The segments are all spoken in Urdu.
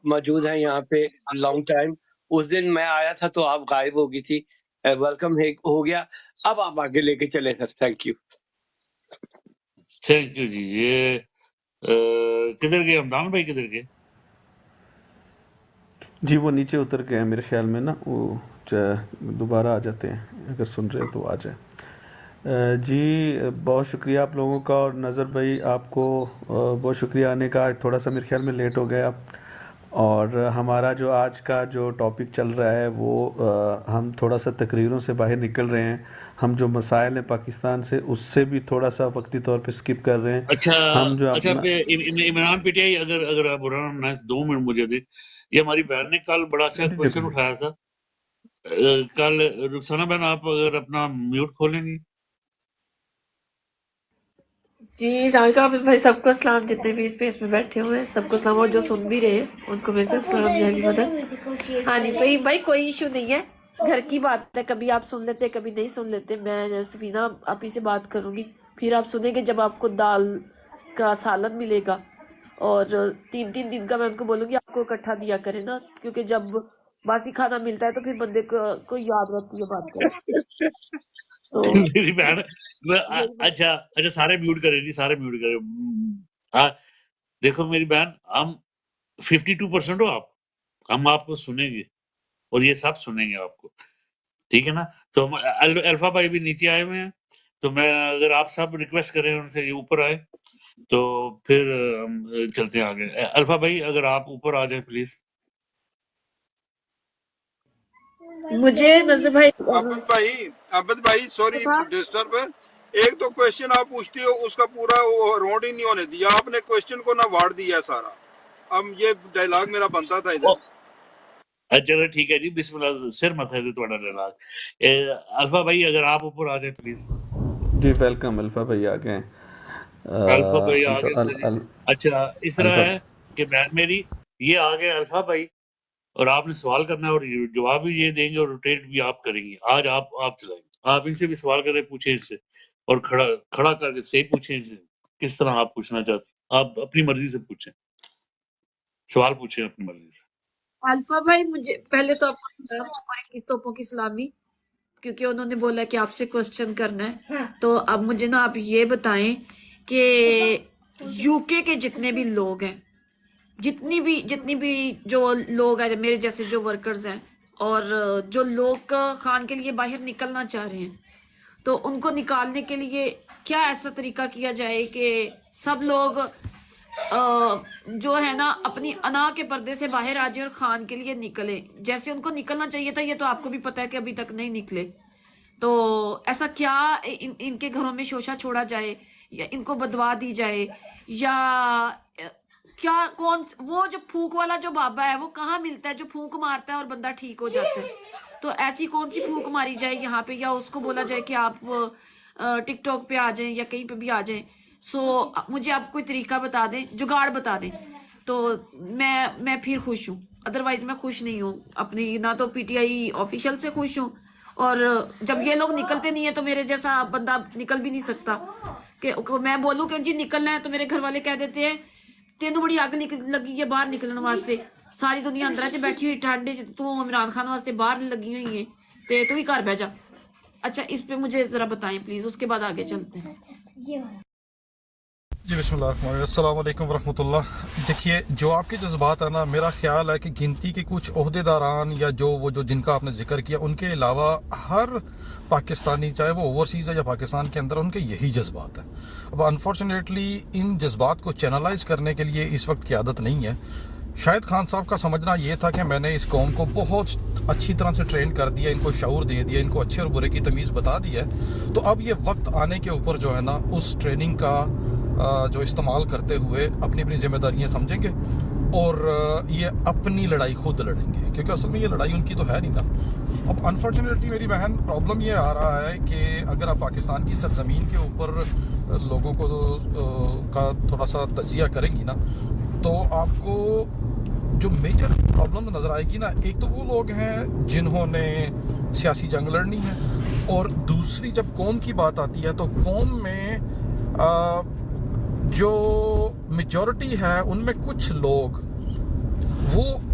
موجود ہیں یہاں پہ لانگ ٹائم. اس دن میں آیا تھا تو آپ غائب ہو گئی تھی. ویلکم ہو گیا. اب آپ آگے لے کے چلیں sir. Thank you. Thank you جی. یہ کدھر گئے ہمدان بھائی، کدھر گئے؟ جی وہ نیچے اتر کے ہیں میرے خیال میں نا، وہ دوبارہ آ جاتے ہیں، اگر سن رہے تو آ جائیں. جی بہت شکریہ آپ لوگوں کا، اور نظر بھائی آپ کو بہت شکریہ آنے کا. تھوڑا سا میرے خیال میں لیٹ ہو گیا، اور ہمارا جو آج کا جو ٹاپک چل رہا ہے وہ ہم تھوڑا سا تقریروں سے باہر نکل رہے ہیں. ہم جو مسائل ہیں پاکستان سے، اس سے بھی تھوڑا سا وقتی طور پہ سکپ کر رہے ہیں. ہم جو اچھا اپنا عمران پی ٹی آئی، اگر آپ برا 2 منٹ مجھے دیں. یہ ہماری بہن نے کل بڑا اچھا کوشچن اٹھایا تھا. کل رخسانہ بہن آپ اگر اپنا میوٹ کھولیں گی. جی السلام علیکم حافظ بھائی، سب کو السلام. جتنے بھی اسپیس میں بیٹھے ہوئے ہیں سب کو السلام، اور جو سن بھی رہے ہیں ان کو میرے السلام جی مدد. ہاں جی بھائی کوئی ایشو نہیں ہے، گھر کی بات ہے. کبھی آپ سن لیتے کبھی نہیں سن لیتے. میں سفینہ آپ ہی سے بات کروں گی، پھر آپ سنیں گے جب آپ کو دال کا سالن ملے گا. اور 3 دن کا میں ان کو بولوں گی آپ کو اکٹھا دیا کرے نا، کیونکہ جب باسی کھانا ملتا ہے تو پھر بندے کو یاد رہتی ہے بات. تو میری بہن اچھا سارے میوٹ کرے جی، سارے میوٹ کرے. ہاں دیکھو میری بہن، ہم 52% ہو آپ، ہم آپ کو سنیں گے اور یہ سب سنیں گے آپ کو، ٹھیک ہے نا. تو الفا بھائی بھی نیچے آئے ہوئے ہیں، تو میں اگر آپ سب ریکویسٹ کریں ان سے یہ اوپر آئے تو پھر ہم چلتے ہیں آگے. الفا بھائی اگر آپ اوپر آ جائیں پلیز. مجھے نظر بھائی عبد بھائی سوری ڈسٹرب. ایک تو کوشچن آپ پوچھتی ہو اس کا پورا راؤنڈ ہی نہیں ہونے دیا آپ نے، کوشچن کو نہ واڑ دیا سارا. اب یہ ڈائلاگ میرا بنتا تھا ادھر. چلو ٹھیک ہے جی، بسم اللہ. سر مت ہے تھوڑا ڈائلاگ. الفا بھائی اگر آپ اوپر آ جائیں پلیز. جی ویلکم الفا بھائی آ گئے. الفا بھائی آ گئے جی. اچھا اس طرح الفا ہے کہ بہن میری یہ آ گئے الفا بھائی، اور آپ نے سوال کرنا ہے اور جواب بھی یہ دیں گے اور روٹیٹ بھی آپ کریں گے. آج آپ چلائیں گے. آپ ان سے بھی سوال کریں، پوچھیں ان سے، اور کھڑا کر کے صحیح پوچھیں ان سے کس طرح آپ پوچھنا چاہتے ہیں. آپ اپنی مرضی سے پوچھیں، سوال پوچھیں اپنی مرضی سے. الفا بھائی مجھے پہلے تو آپ کو سلام اور توپوں کی سلامی، کیونکہ انہوں نے بولا کہ آپ سے کوسچن کرنا ہے. تو اب مجھے نا آپ یہ بتائیں کہ یو کے جتنے بھی لوگ ہیں، جتنی بھی جو لوگ ہیں میرے جیسے جو ورکرز ہیں، اور جو لوگ خان کے لیے باہر نکلنا چاہ رہے ہیں، تو ان کو نکالنے کے لیے کیا ایسا طریقہ کیا جائے کہ سب لوگ جو ہے نا اپنی انا کے پردے سے باہر آ جائیں اور خان کے لیے نکلیں جیسے ان کو نکلنا چاہیے تھا. یہ تو آپ کو بھی پتا ہے کہ ابھی تک نہیں نکلے. تو ایسا کیا ان کے گھروں میں شوشہ چھوڑا جائے، یا ان کو بدوا دی جائے، یا کیا کون وہ جو پھونک والا جو بابا ہے وہ کہاں ملتا ہے جو پھونک مارتا ہے اور بندہ ٹھیک ہو جاتا ہے؟ تو ایسی کون سی پھونک ماری جائے یہاں پہ، یا اس کو بولا جائے کہ آپ ٹک ٹاک پہ آ جائیں یا کہیں پہ بھی آ جائیں. سو مجھے آپ کوئی طریقہ بتا دیں، جگاڑ بتا دیں، تو میں پھر خوش ہوں. ادروائز میں خوش نہیں ہوں اپنی، نہ تو پی ٹی آئی آفیشل سے خوش ہوں، اور جب یہ لوگ نکلتے نہیں ہیں تو میرے جیسا بندہ نکل بھی نہیں سکتا. کہ میں بولوں کہ جی نکلنا ہے تو میرے گھر والے کہہ دیتے ہیں تینوں بڑی اگ لگی ہے باہر نکلنے واسطے، ساری دنیا اندر چ بیٹھی ہوئی ٹھنڈ تو عمران خان واسطے باہر لگی ہوئی ہے تے تو ہی گھر بہ جا. اچھا اس پہ مجھے ذرا بتائیں پلیز، اس کے بعد آگے چلتے ہیں. جی بسم اللہ الرحمن الرحیم. السلام علیکم ورحمۃ اللہ. دیکھیے جو آپ کے جذبات ہیں نا، میرا خیال ہے کہ گنتی کے کچھ عہدے داران یا جو جن کا آپ نے ذکر کیا، ان کے علاوہ ہر پاکستانی چاہے وہ اوورسیز ہے یا پاکستان کے اندر، ان کے یہی جذبات ہیں. اب انفارچونیٹلی ان جذبات کو چینلائز کرنے کے لیے اس وقت قیادت نہیں ہے. شاہد خان صاحب کا سمجھنا یہ تھا کہ میں نے اس قوم کو بہت اچھی طرح سے ٹرین کر دیا، ان کو شعور دے دیا، ان کو اچھے اور برے کی تمیز بتا دی ہے. تو اب یہ وقت آنے کے اوپر جو ہے نا اس ٹریننگ کا جو استعمال کرتے ہوئے اپنی ذمہ داریاں سمجھیں گے اور یہ اپنی لڑائی خود لڑیں گے، کیونکہ اصل میں یہ لڑائی ان کی تو ہے نہیں نا. اب انفارچونیٹلی میری بہن پرابلم یہ آ رہا ہے کہ اگر آپ پاکستان کی سرزمین کے اوپر لوگوں کو کا تھوڑا سا تجزیہ کریں گی نا، تو آپ کو جو میجر پرابلم نظر آئے گی نا، ایک تو وہ لوگ ہیں جنہوں نے سیاسی جنگ لڑنی ہے، اور دوسری جب قوم کی بات آتی ہے تو قوم میں جو میجورٹی ہے ان میں کچھ لوگ وہ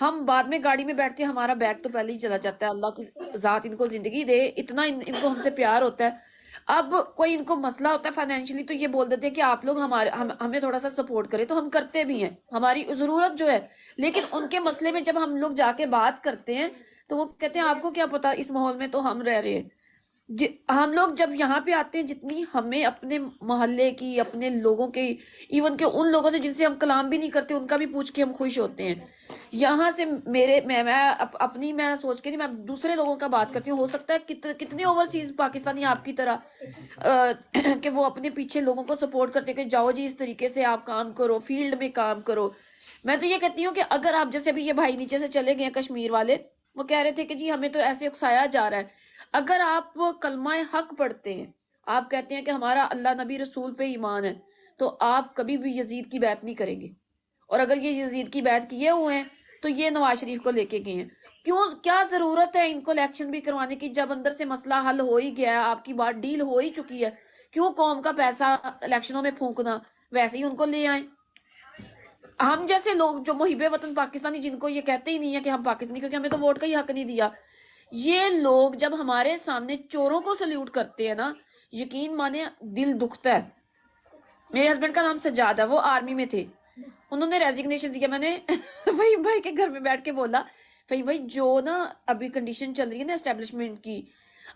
ہم بعد میں گاڑی میں بیٹھتے ہیں ہمارا بیگ تو پہلے ہی چلا جاتا ہے. اللہ کی ذات ان کو زندگی دے, اتنا ان کو ہم سے پیار ہوتا ہے. اب کوئی ان کو مسئلہ ہوتا ہے فائنینشلی تو یہ بول دیتے ہیں کہ آپ لوگ ہمیں تھوڑا سا سپورٹ کریں, تو ہم کرتے بھی ہیں ہماری ضرورت جو ہے. لیکن ان کے مسئلے میں جب ہم لوگ جا کے بات کرتے ہیں تو وہ کہتے ہیں آپ کو کیا پتا, اس ماحول میں تو ہم رہ رہے ہیں. ہم لوگ جب یہاں پہ آتے ہیں, جتنی ہمیں اپنے محلے کی, اپنے لوگوں کے, ایون کہ ان لوگوں سے جن سے ہم کلام بھی نہیں کرتے, ان کا بھی پوچھ کے ہم خوش ہوتے ہیں. یہاں سے میں سوچ کے نہیں, میں دوسرے لوگوں کا بات کرتی ہوں. ہو سکتا ہے کتنے اوورسیز پاکستانی آپ کی طرح کہ وہ اپنے پیچھے لوگوں کو سپورٹ کرتے کہ جاؤ جی اس طریقے سے آپ کام کرو, فیلڈ میں کام کرو. میں تو یہ کہتی ہوں کہ اگر آپ جیسے ابھی یہ بھائی نیچے سے چلے گئے کشمیر والے, وہ کہہ رہے تھے کہ جی ہمیں تو ایسے اکسایا جا رہا ہے. اگر آپ کلمہ حق پڑھتے ہیں, آپ کہتے ہیں کہ ہمارا اللہ نبی رسول پہ ایمان ہے, تو آپ کبھی بھی یزید کی بیعت نہیں کریں گے. اور اگر یہ یزید کی بیعت کیے ہوئے ہیں تو یہ نواز شریف کو لے کے گئے ہیں. کیا ضرورت ہے ان کو الیکشن بھی کروانے کی, جب اندر سے مسئلہ حل ہو ہی گیا ہے, آپ کی بات ڈیل ہو ہی چکی ہے, کیوں قوم کا پیسہ الیکشنوں میں پھونکنا. ویسے ہی ان کو لے آئیں. ہم جیسے لوگ جو محب وطن پاکستانی, جن کو یہ کہتے ہی نہیں ہے کہ ہم پاکستانی, کیونکہ ہمیں تو ووٹ کا ہی حق نہیں دیا, یہ لوگ جب ہمارے سامنے چوروں کو سلیوٹ کرتے ہیں نا, یقین مانے دل دکھتا ہے. میرے ہسبینڈ کا نام سجاد ہے, وہ آرمی میں تھے, انہوں نے ریزگنیشن دیا. میں نے وہی بھائی کے گھر میں بیٹھ کے بولا, بھائی جو نا ابھی کنڈیشن چل رہی ہے نا اسٹیبلشمنٹ کی,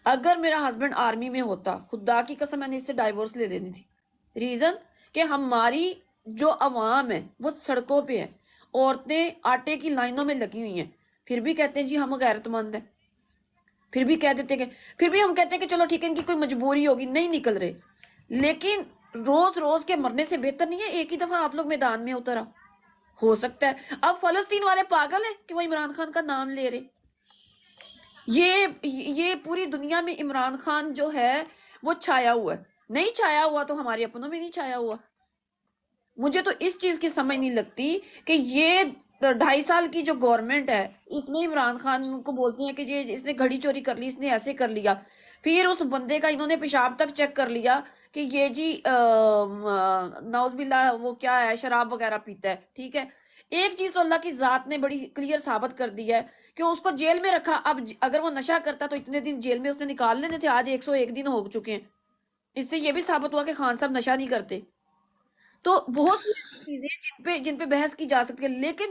اگر میرا ہسبینڈ آرمی میں ہوتا, خدا کی قسم میں نے اس سے ڈائیورس لے لینی تھی. ریزن کہ ہماری جو عوام ہے وہ سڑکوں پہ ہے, عورتیں آٹے کی لائنوں میں لگی ہوئی ہیں, پھر بھی کہتے ہیں جی ہم غیرت مند ہیں. پھر بھی کہہ دیتے کہ پھر بھی ہم کہتے ہیں کہ چلو ٹھیک ہے ان کی کوئی مجبوری ہوگی, نہیں نکل رہے. لیکن روز روز کے مرنے سے بہتر نہیں ہے ایک ہی دفعہ آپ لوگ میدان میں اترا. ہو سکتا ہے اب فلسطین والے پاگل ہیں کہ وہ عمران خان کا نام لے رہے. یہ پوری دنیا میں عمران خان جو ہے وہ چھایا ہوا ہے. نہیں چھایا ہوا تو ہمارے اپنوں میں نہیں چھایا ہوا. مجھے تو اس چیز کی سمجھ نہیں لگتی کہ یہ 2.5 سال کی جو گورنمنٹ ہے, اس میں عمران خان کو بولتی ہیں کہ یہ اس نے گھڑی چوری کر لی, اس نے ایسے کر لیا. پھر اس بندے کا انہوں نے پیشاب تک چیک کر لیا کہ یہ جی نعوذ باللہ وہ کیا ہے, شراب وغیرہ پیتا ہے. ٹھیک ہے, ایک چیز تو اللہ کی ذات نے بڑی کلیئر ثابت کر دی ہے کہ اس کو جیل میں رکھا. اب اگر وہ نشہ کرتا تو اتنے دن جیل میں اس نے نکال لینے تھے, آج 101 دن ہو چکے ہیں. اس سے یہ بھی ثابت ہوا کہ خان صاحب نشہ نہیں کرتے. تو بہت سی چیزیں جن پہ بحث کی جا سکتی ہے. لیکن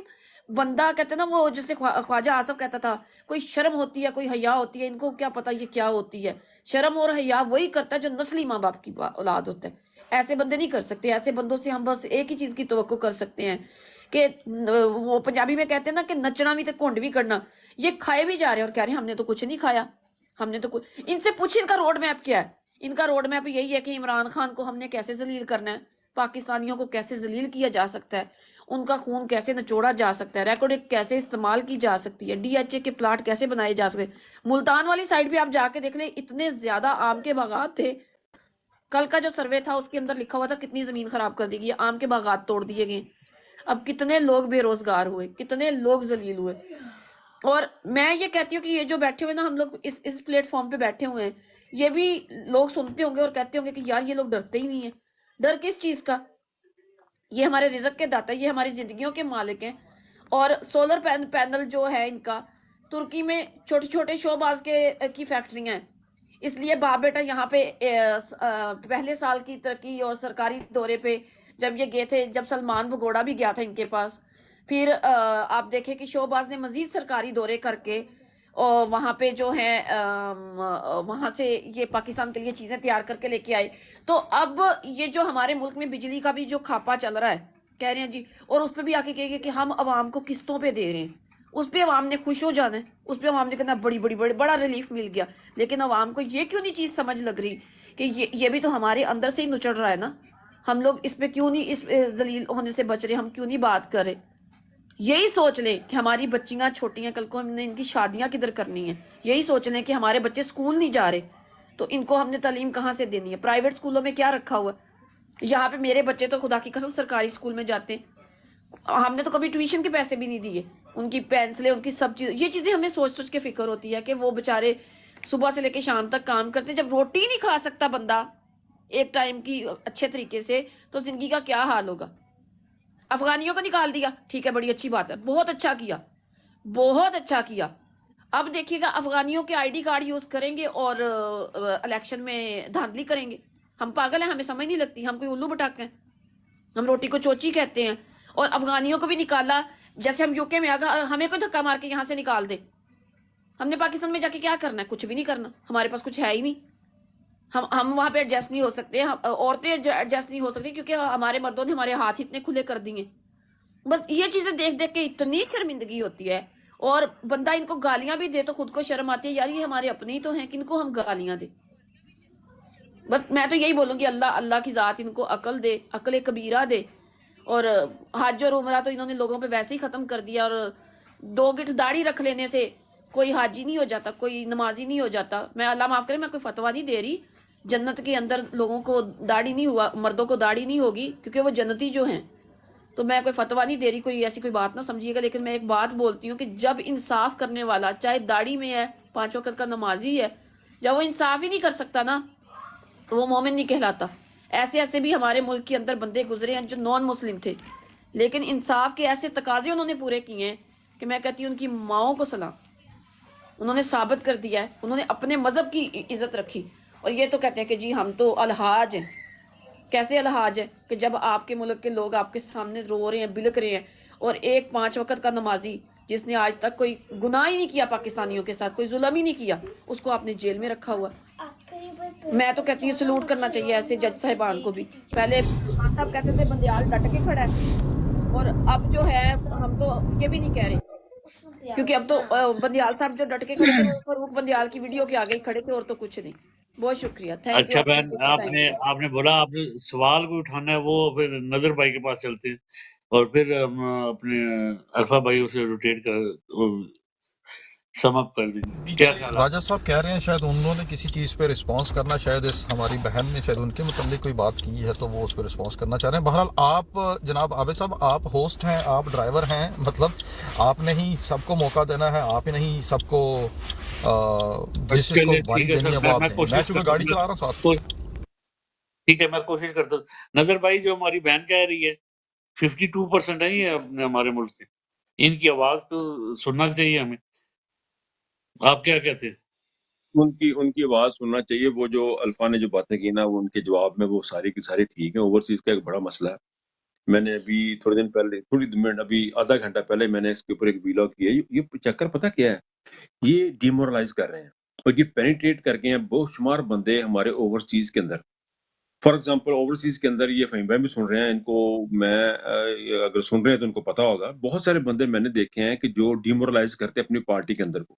بندہ کہتے نا, وہ جیسے خواجہ آصف کہتا تھا, کوئی شرم ہوتی ہے کوئی حیا ہوتی ہے, ان کو کیا پتا یہ کیا ہوتی ہے. شرم اور حیا وہی کرتا ہے جو نسلی ماں باپ کی اولاد ہوتا ہے. ایسے بندے نہیں کر سکتے. ایسے بندوں سے ہم بس ایک ہی چیز کی توقع کر سکتے ہیں کہ وہ پنجابی میں کہتے ہیں نا کہ نچنا بھی تو کونڈ بھی کرنا. یہ کھائے بھی جا رہے ہیں اور کہہ رہے ہیں ہم نے تو کچھ نہیں کھایا, ہم نے تو کچھ. ان سے پوچھیں ان کا روڈ میپ کیا ہے. ان کا روڈ میپ یہی ہے کہ عمران خان کو ہم نے کیسے ذلیل کرنا ہے, پاکستانیوں کو کیسے ذلیل کیا جا سکتا ہے, ان کا خون کیسے نچوڑا جا سکتا ہے, ریکارڈ کیسے استعمال کی جا سکتی ہے, ڈی ایچ اے کے پلاٹ کیسے بنائے جا سکتے. ملتان والی سائڈ پہ آپ جا کے دیکھ لیں, اتنے زیادہ آم کے باغات تھے. کل کا جو سروے تھا اس کے اندر لکھا ہوا تھا کتنی زمین خراب کر دی گئی, آم کے باغات توڑ دیے گئے. اب کتنے لوگ بے روزگار ہوئے, کتنے لوگ ذلیل ہوئے. اور میں یہ کہتی ہوں کہ یہ جو بیٹھے ہوئے نا ہم لوگ اس پلیٹ فارم پہ بیٹھے ہوئے ہیں, یہ بھی لوگ سنتے ہوں گے اور کہتے ہوں گے کہ یار یہ لوگ ڈرتے ہی نہیں ہیں. ڈر کس چیز کا؟ یہ ہمارے رزق کے داتا, یہ ہماری زندگیوں کے مالک ہیں. اور سولر پینل جو ہے ان کا, ترکی میں چھوٹے چھوٹے شو باز کی فیکٹریاں ہیں. اس لیے باپ بیٹا یہاں پہ پہلے سال کی ترقی اور سرکاری دورے پہ جب یہ گئے تھے, جب سلمان بگوڑا بھی گیا تھا ان کے پاس, پھر آپ دیکھیں کہ شو باز نے مزید سرکاری دورے کر کے اور وہاں پہ جو ہیں وہاں سے یہ پاکستان کے لیے چیزیں تیار کر کے لے کے آئے. تو اب یہ جو ہمارے ملک میں بجلی کا بھی جو کھاپا چل رہا ہے, کہہ رہے ہیں جی, اور اس پہ بھی آ کے کہے گے کہ ہم عوام کو قسطوں پہ دے رہے ہیں. اس پہ عوام نے خوش ہو جانا ہے, اس پہ عوام نے کہنا بڑا ریلیف مل گیا. لیکن عوام کو یہ کیوں نہیں چیز سمجھ لگ رہی کہ یہ بھی تو ہمارے اندر سے ہی نچڑ رہا ہے نا. ہم لوگ اس پہ کیوں نہیں, اس ذلیل ہونے سے بچ رہے, ہم کیوں نہیں بات کر رہے. یہی سوچ لیں کہ ہماری بچیاں چھوٹی ہیں, کل کو ہم نے ان کی شادیاں کدھر کرنی ہیں. یہی سوچ لیں کہ ہمارے بچے اسکول نہیں جا رہے تو ان کو ہم نے تعلیم کہاں سے دینی ہے. پرائیویٹ اسکولوں میں کیا رکھا ہوا ہے. یہاں پہ میرے بچے تو خدا کی قسم سرکاری اسکول میں جاتے ہیں, ہم نے تو کبھی ٹیوشن کے پیسے بھی نہیں دیے. ان کی پینسلیں, ان کی سب چیز, یہ چیزیں ہمیں سوچ سوچ کے فکر ہوتی ہے کہ وہ بےچارے صبح سے لے کے شام تک کام کرتے ہیں. جب روٹی نہیں کھا سکتا بندہ ایک ٹائم کی اچھے طریقے سے, تو زندگی کا کیا حال ہوگا. افغانیوں کو نکال دیا, ٹھیک ہے, بڑی اچھی بات ہے, بہت اچھا کیا. بہت اچھا کیا. اب دیکھیے گا افغانیوں کے آئی ڈی کارڈ یوز کریں گے اور الیکشن میں دھاندلی کریں گے. ہم پاگل ہیں, ہمیں سمجھ نہیں لگتی, ہم کوئی الو بٹاک ہیں, ہم روٹی کو چوچی کہتے ہیں. اور افغانیوں کو بھی نکالا, جیسے ہم یو کے میں آگا ہمیں کوئی دھکا مار کے یہاں سے نکال دے, ہم نے پاکستان میں جا کے کیا کرنا ہے؟ کچھ بھی نہیں کرنا, ہمارے پاس کچھ ہے ہی نہیں. ہم وہاں پہ ایڈجسٹ نہیں ہو سکتے, عورتیں ایڈجسٹ نہیں ہو سکتی کیونکہ ہمارے مردوں نے ہمارے ہاتھ اتنے کھلے کر دیے. بس یہ چیزیں دیکھ دیکھ کے اتنی شرمندگی ہوتی ہے, اور بندہ ان کو گالیاں بھی دے تو خود کو شرم آتی ہے, یار یہ ہمارے اپنے ہی تو ہیں, کن کو ہم گالیاں دیں. بس میں تو یہی بولوں گی اللہ کی ذات ان کو عقل دے, عقل کبیرہ دے. اور حج اور عمرہ تو انہوں نے لوگوں پہ ویسے ہی ختم کر دیا, اور 2 گٹھ داڑھی رکھ لینے سے کوئی حاجی نہیں ہو جاتا, کوئی نمازی نہیں ہو جاتا. میں اللہ معاف کرے, میں کوئی فتویٰ نہیں دے رہی, جنت کے اندر لوگوں کو داڑھی نہیں ہوا, مردوں کو داڑھی نہیں ہوگی کیونکہ وہ جنتی جو ہیں. تو میں کوئی فتویٰ نہیں دے رہی, کوئی ایسی کوئی بات نہ سمجھیے گا, لیکن میں ایک بات بولتی ہوں کہ جب انصاف کرنے والا چاہے داڑھی میں ہے, 5 وقت کا نمازی ہے, جب وہ انصاف ہی نہیں کر سکتا نا, تو وہ مومن نہیں کہلاتا. ایسے ایسے بھی ہمارے ملک کے اندر بندے گزرے ہیں جو نان مسلم تھے, لیکن انصاف کے ایسے تقاضے انہوں نے پورے کیے ہیں کہ میں کہتی ہوں ان کی ماؤں کو سلام. انہوں نے ثابت کر دیا ہے, انہوں نے اپنے مذہب کی عزت رکھی. اور یہ تو کہتے ہیں کہ جی ہم تو الحاج ہیں. کیسے الحاج ہے کہ جب آپ کے ملک کے لوگ آپ کے سامنے رو رہے ہیں, بلک رہے ہیں, اور ایک 5 وقت کا نمازی جس نے آج تک کوئی گناہ ہی نہیں کیا پاکستانیوں کے ساتھ, کوئی ظلم ہی نہیں کیا, اس کو آپ نے جیل میں رکھا ہوا. میں تو کہتی ہوں سلوٹ کرنا چاہیے ایسے جج صاحبان کو بھی. پہلے صاحب کہتے تھے بندیال ڈٹ کے کھڑا ہے, اور اب جو ہے ہم تو یہ بھی نہیں کہہ رہے, کیونکہ اب تو بندیال صاحب جو ڈٹ کے کھڑے تھے وہ فاروق بندیال کی ویڈیو کے آگے ہی کھڑے تھے, اور تو کچھ نہیں. بہت شکریہ, تھینک یو. اچھا بہن, آپ نے بولا آپ نے سوال کو اٹھانا ہے, وہ پھر نظر بھائی کے پاس چلتے ہیں, اور پھر ہم اپنے الفا بھائی اسے روٹیٹ کر سم اپ کر دیں گے. کیا خیال ہے؟ راجہ صاحب کہہ رہے ہیں شاید انہوں نے کسی چیز پہ رسپانس کرنا, شاید اس ہماری بہن نے شاید ان کے متعلق کوئی بات کی ہے تو وہ اس پہ رسپانس کرنا چاہ رہے ہیں. بہرحال آپ جناب عابد صاحب, آپ ہوسٹ ہیں, آپ ڈرائیور ہیں, مطلب آپ نے ہی سب کو موقع دینا ہے, آپ نے ہی سب کو جس چیز کو باری دینی ہے وہ آپ دیں. میں چونکہ گاڑی چلا رہا ہوں ساتھ. ٹھیک ہے, میں کوشش کرتا ہوں. نظر بھائی جو ہماری بہن کہہ رہی ہے 52% ہے یہ اپنے ہمارے ملک سے, ان کی آواز تو سننا چاہیے ہمیں. آپ کیا کہتے ہیں؟ ان کی آواز سننا چاہیے. وہ جو الفا نے جو باتیں کی نا, وہ ان کے جواب میں وہ ساری کی ساری ٹھیک ہیں. اوورسیز کا ایک بڑا مسئلہ ہے. میں نے ابھی تھوڑے دن پہلے, ابھی آدھا گھنٹہ پہلے میں نے اس کے اوپر ایک ویلاگ کیا. یہ چکر پتہ کیا ہے, یہ ڈیمورلائز کر رہے ہیں اور یہ پینیٹریٹ کر کے ہیں بہت شمار بندے ہمارے اوورسیز کے اندر. فار ایگزامپل اوورسیز کے اندر یہ فہیم بھائی بھی سن رہے ہیں, ان کو میں اگر سن رہے ہیں تو ان کو پتا ہوگا, بہت سارے بندے میں نے دیکھے ہیں کہ جو ڈیمورلائز کرتے اپنی پارٹی کے اندر کو.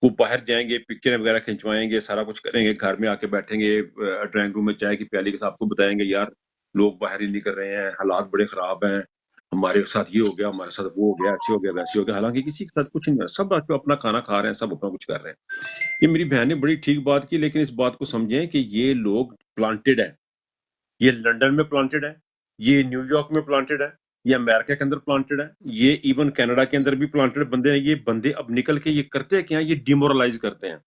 وہ باہر جائیں گے, پکچریں وغیرہ کھنچوائیں گے, سارا کچھ کریں گے, گھر میں آ کے بیٹھیں گے ڈرائنگ روم میں چائے کی پیالی کے ساتھ, آپ کو بتائیں گے یار لوگ باہر ہی نہیں کر رہے ہیں, حالات بڑے خراب ہیں, ہمارے ساتھ یہ ہو گیا, ہمارے ساتھ وہ ہو گیا, ایسے ہو گیا, ویسے ہو گیا. حالانکہ کسی کے ساتھ کچھ نہیں ہے, سب اپنا کھانا کھا رہے ہیں, سب اپنا کچھ کر رہے ہیں. یہ میری بہن نے بڑی ٹھیک بات کی, لیکن اس بات کو سمجھیں کہ یہ لوگ پلانٹڈ ہے. یہ لنڈن میں پلانٹڈ ہے, یہ نیو یارک میں پلانٹڈ ہے, یہ امریکہ کے اندر پلانٹڈ ہے, یہ ایون کینیڈا کے اندر بھی پلانٹڈ بندے ہیں. یہ بندے اب نکل کے یہ کرتے کیا ہیں, یہ ڈیمورلائز کرتے ہیں.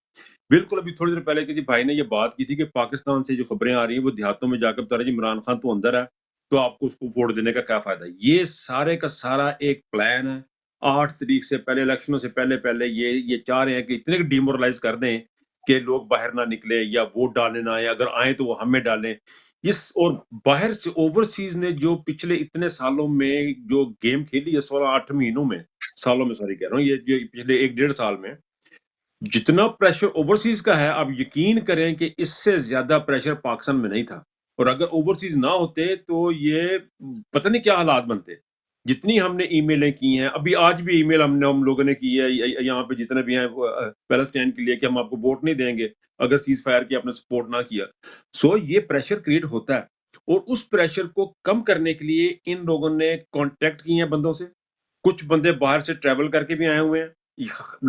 بالکل ابھی تھوڑی دیر پہلے کسی بھائی نے یہ بات کی تھی کہ پاکستان سے جو خبریں آ رہی ہیں وہ دیہاتوں میں جا کے بتا رہے ہیں جی عمران خان تو اندر ہے, تو آپ کو اس کو ووٹ دینے کا کیا فائدہ ہے. یہ سارے کا سارا ایک پلان ہے. 8 تاریخ سے پہلے, الیکشنوں سے پہلے یہ چاہ رہے ہیں کہ اتنے ڈیمورلائز کر دیں کہ لوگ باہر نہ نکلے یا ووٹ ڈالنے نہ آئے, اگر آئیں تو وہ ہمیں ڈالیں. اور باہر سے اوورسیز نے جو پچھلے اتنے سالوں میں جو گیم کھیلی ہے, 16-8 مہینوں میں, سالوں میں سوری کہہ رہا ہوں, یہ پچھلے 1-1.5 سال میں جتنا پریشر اوورسیز کا ہے, آپ یقین کریں کہ اس سے زیادہ پریشر پاکستان میں نہیں تھا. اور اگر اوورسیز نہ ہوتے تو یہ پتہ نہیں کیا حالات بنتے. جتنی ہم نے ای میلیں کی ہیں, ابھی آج بھی ای میل ہم لوگوں نے کی ہے یہاں پہ جتنے بھی ہیں پیلسٹائن کے لیے کہ ہم آپ کو ووٹ نہیں دیں گے اگر سیز فائر کی آپ نے سپورٹ نہ کیا. یہ پریشر کریٹ ہوتا ہے, اور اس پریشر کو کم کرنے کے لیے ان لوگوں نے کانٹیکٹ کیے ہیں بندوں سے. کچھ بندے باہر سے ٹریول کر کے بھی آئے ہوئے ہیں.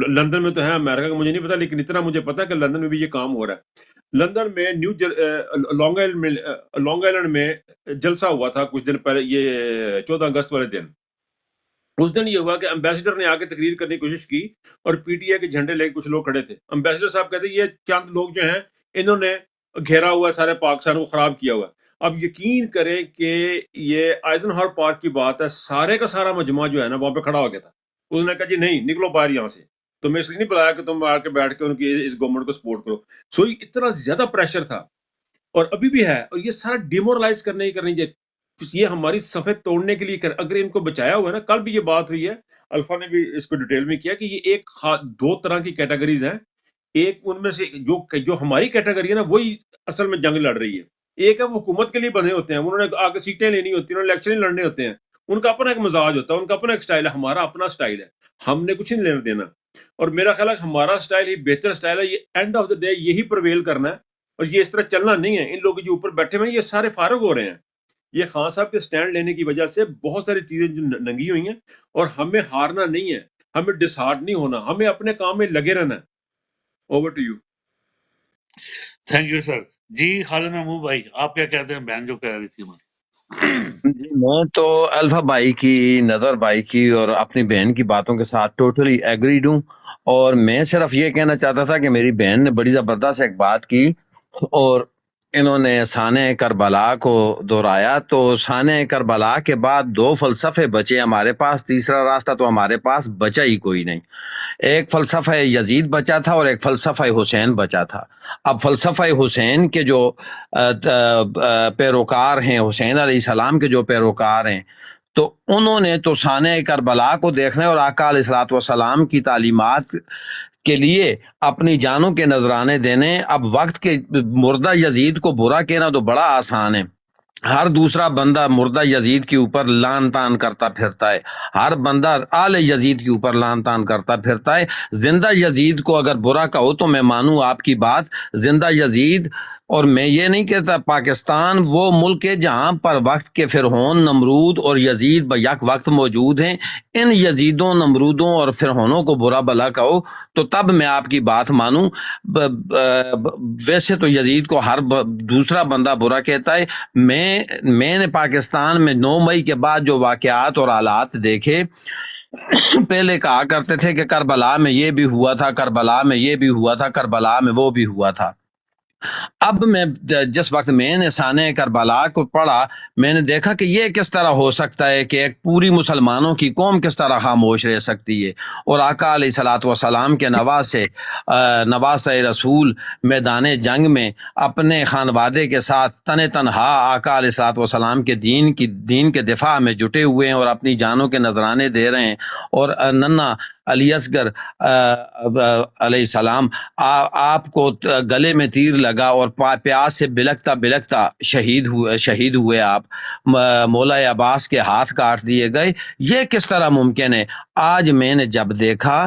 لندن میں تو ہے, امریکہ کا مجھے نہیں پتا, لیکن اتنا مجھے پتا کہ لندن میں بھی یہ کام ہو رہا ہے. لندن میں لانگ آئلینڈ میں جلسہ ہوا تھا کچھ دن پہلے, یہ 14 اگست والے دن. اس دن یہ ہوا کہ امبیسڈر نے آ کے تقریر کرنے کی کوشش کی, اور پی ٹی آئی کے جھنڈے لے کے کچھ لوگ کھڑے تھے. امبیسڈر صاحب کہتے ہیں یہ چند لوگ جو ہیں انہوں نے گھیرا ہوا ہے, سارے پاکستان کو خراب کیا ہوا ہے. اب یقین کریں کہ یہ آئزن ہاور پارک کی بات ہے, سارے کا سارا مجمع جو ہے نا وہاں پہ کھڑا ہو گیا تھا. انہوں نے کہا جی نہیں نکلو باہر یہاں سے، تو میں اس لیے نہیں بلایا کہ تم آ کے بیٹھ کے ان کی اس گورنمنٹ کو سپورٹ کرو. سو اتنا زیادہ پریشر تھا اور ابھی بھی ہے، اور یہ سارا ڈیمورلائز کرنے چاہیے، یہ ہماری صفحے توڑنے کے لیے اگر ان کو بچایا ہوا ہے نا. کل بھی یہ بات ہوئی ہے، الفا نے بھی اس کو ڈیٹیل میں کیا کہ یہ ایک دو طرح کی کیٹیگریز ہیں. ایک ان میں سے جو ہماری کیٹیگری ہے نا وہی اصل میں جنگ لڑ رہی ہے. ایک ہے وہ حکومت کے لیے بنے ہوتے ہیں، انہوں نے آگے سیٹیں لینی ہوتی ہیں، انہوں نے الیکشن ہی لڑنے ہوتے ہیں، ان کا اپنا ایک مزاج ہوتا ہے، ان کا اپنا ایک سٹائل ہے. ہمارا اپنا سٹائل ہے، ہم نے کچھ نہیں لینا دینا. اور میرا خیال ہے کہ ہمارا سٹائل ہی بہتر سٹائل ہے. یہ اینڈ آف دا ڈے یہی پرویل کرنا ہے، اور یہ اس طرح چلنا نہیں ہے. ان لوگ جو اوپر بیٹھے ہوئے ہیں یہ سارے فارغ ہو رہے ہیں. یہ خان صاحب کے سٹینڈ لینے کی وجہ سے بہت ساری چیزیں جو ننگی ہوئی ہیں، اور ہمیں ہارنا نہیں ہے، ہمیں ڈسہارٹ نہیں ہونا، ہمیں اپنے کام میں لگے رہنا ہے. Over to you. Thank you sir. جی خالد محمود بھائی آپ کیا کہتے ہیں بہن جو کہہ رہی تھی ہماری؟ جی میں تو الفا بھائی کی، نظر بھائی کی اور اپنی بہن کی باتوں کے ساتھ ٹوٹلی ایگریڈ ہوں. اور میں صرف یہ کہنا چاہتا تھا کہ میری بہن نے بڑی زبردست ایک بات کی، اور انہوں نے سانح کربلا کو دہرایا. تو سانح کربلا کے بعد دو فلسفے بچے ہمارے پاس، تیسرا راستہ تو ہمارے پاس بچا ہی کوئی نہیں. ایک فلسفہ یزید بچا تھا اور ایک فلسفہ حسین بچا تھا. اب فلسفہ حسین کے جو پیروکار ہیں، حسین علیہ السلام کے جو پیروکار ہیں، تو انہوں نے تو سانح کربلا کو دیکھنا ہے اور آقا علیہ الصلوۃ والسلام کی تعلیمات کے لیے اپنی جانوں کے نذرانے دینے. اب وقت کے مردہ یزید کو برا کہنا تو بڑا آسان ہے. ہر دوسرا بندہ مردہ یزید کے اوپر لان تان کرتا پھرتا ہے، ہر بندہ آل یزید کے اوپر لان تان کرتا پھرتا ہے. زندہ یزید کو اگر برا کہو تو میں مانوں آپ کی بات. زندہ یزید، اور میں یہ نہیں کہتا پاکستان وہ ملک ہے جہاں پر وقت کے فرعون، نمرود اور یزید بیک وقت موجود ہیں. ان یزیدوں، نمرودوں اور فرعونوں کو برا بلا کہو تو تب میں آپ کی بات مانوں. ویسے تو یزید کو ہر دوسرا بندہ برا کہتا ہے. میں نے پاکستان میں 9 مئی کے بعد جو واقعات اور حالات دیکھے، پہلے کہا کرتے تھے کہ کربلا میں یہ بھی ہوا تھا، کربلا میں یہ بھی ہوا تھا، کربلا میں وہ بھی ہوا تھا. اب میں جس وقت میں نے سانح کربلا کو پڑھا، میں نے دیکھا کہ یہ کس طرح ہو سکتا ہے کہ ایک پوری مسلمانوں کی قوم کس طرح خاموش رہ سکتی ہے. اور آقا علیہ الصلوۃ والسلام کے نواسۂ رسول میدان جنگ میں اپنے خانوادے کے ساتھ تنہا آقا علیہ الصلوۃ والسلام کے دین کے دفاع میں جٹے ہوئے ہیں اور اپنی جانوں کے نذرانے دے رہے ہیں. اور ننا علی اصغر علیہ السلام آپ کو گلے میں تیر لگا اور پیاس سے بلکتا شہید ہوئے آپ. مولا عباس کے ہاتھ کاٹ دیے گئے. یہ کس طرح ممکن ہے؟ آج میں نے جب دیکھا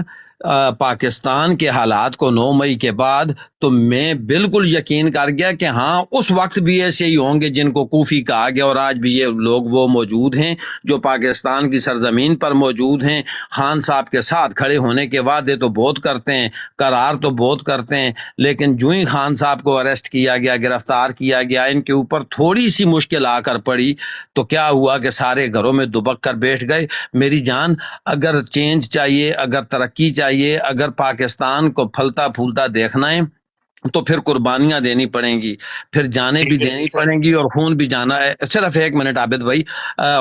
پاکستان کے حالات کو 9 مئی کے بعد، تو میں بالکل یقین کر گیا کہ ہاں اس وقت بھی ایسے ہی ہوں گے جن کو کوفی کہا گیا، اور آج بھی یہ لوگ وہ موجود ہیں جو پاکستان کی سرزمین پر موجود ہیں. خان صاحب کے ساتھ کھڑے ہونے کے وعدے تو بہت کرتے ہیں، قرار تو بہت کرتے ہیں، لیکن جو ہی خان صاحب کو اریسٹ کیا گیا، گرفتار کیا گیا، ان کے اوپر تھوڑی سی مشکل آ کر پڑی تو کیا ہوا کہ سارے گھروں میں دبک کر بیٹھ گئے. میری جان، اگر چینج چاہیے، اگر ترقی چاہیے، اگر پاکستان کو پھلتا پھولتا دیکھنا ہے تو پھر قربانیاں دینی پڑیں گی، پھر جانیں بھی دینی پڑیں گی، اور خون بھی جانا ہے. صرف ایک منٹ عابد بھائی،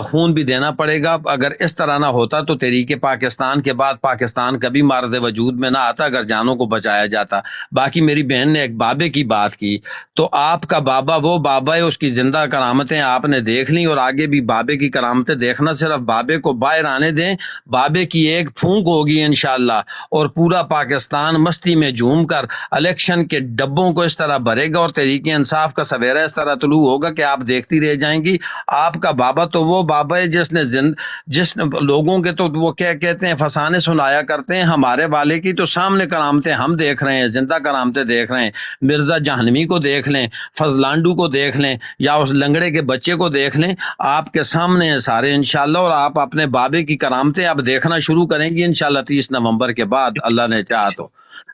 خون بھی دینا پڑے گا. اگر اس طرح نہ ہوتا تو تحریک پاکستان کے بعد پاکستان کبھی مارد وجود میں نہ آتا اگر جانوں کو بچایا جاتا. باقی میری بہن نے ایک بابے کی بات کی، تو آپ کا بابا وہ بابا ہے، اس کی زندہ کرامتیں آپ نے دیکھ لیں، اور آگے بھی بابے کی کرامتیں دیکھنا. صرف بابے کو باہر آنے دیں، بابے کی ایک پھونک ہوگی انشاءاللہ، اور پورا پاکستان مستی میں جھوم کر الیکشن کے ڈبوں کو اس طرح بھرے گا، اور تحریک انصاف کا سویرا اس طرح طلوع ہوگا کہ آپ دیکھتی رہ جائیں گی. آپ کا بابا تو وہ بابا ہے جس لوگوں کے تو وہ کیا کہتے ہیں فسانے سنایا کرتے ہیں، ہمارے والے کی تو سامنے کرامتیں ہم دیکھ رہے ہیں، زندہ کرامتیں دیکھ رہے ہیں. مرزا جہنمی کو دیکھ لیں، فضلانڈو کو دیکھ لیں، یا اس لنگڑے کے بچے کو دیکھ لیں، آپ کے سامنے ہیں سارے انشاءاللہ. اور آپ اپنے بابے کی کرامتیں اب دیکھنا شروع کریں گی انشاءاللہ 30 نومبر کے بعد، اللہ نے چاہا تو.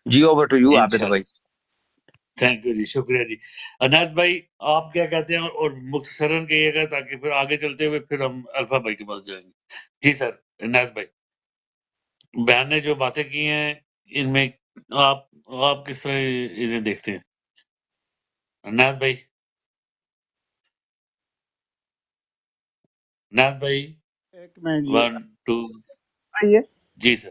G over to you Abid بھائی. تھینک یو جی، شکریہ جی. انیت بھائی آپ کیا کہتے ہیں، اور مختصراً کہیے گا تاکہ پھر آگے چلتے ہوئے پھر ہم الفا بھائی کے پاس جائیں گے. جی سر انیت بھائی، بہن نے جو باتیں کی ہیں ان میں آپ کس طرح انہیں دیکھتے ہیں؟ انیت بھائی، انیت بھائی، ایک منٹ جی 1 2. آئیے. جی سر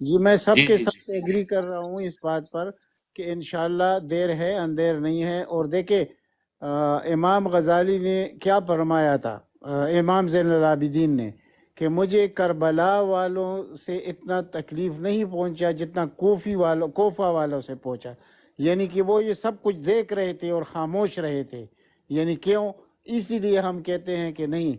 جی میں سب جی کے جی ساتھ جی ایگری کر رہا ہوں اس بات پر کہ انشاءاللہ دیر ہے اندیر نہیں ہے. اور دیکھیں امام غزالی نے کیا فرمایا تھا، امام زین العابدین نے، کہ مجھے کربلا والوں سے اتنا تکلیف نہیں پہنچا جتنا کوفہ والوں سے پہنچا. یعنی کہ وہ یہ سب کچھ دیکھ رہے تھے اور خاموش رہے تھے. یعنی کیوں؟ اسی لیے ہم کہتے ہیں کہ نہیں،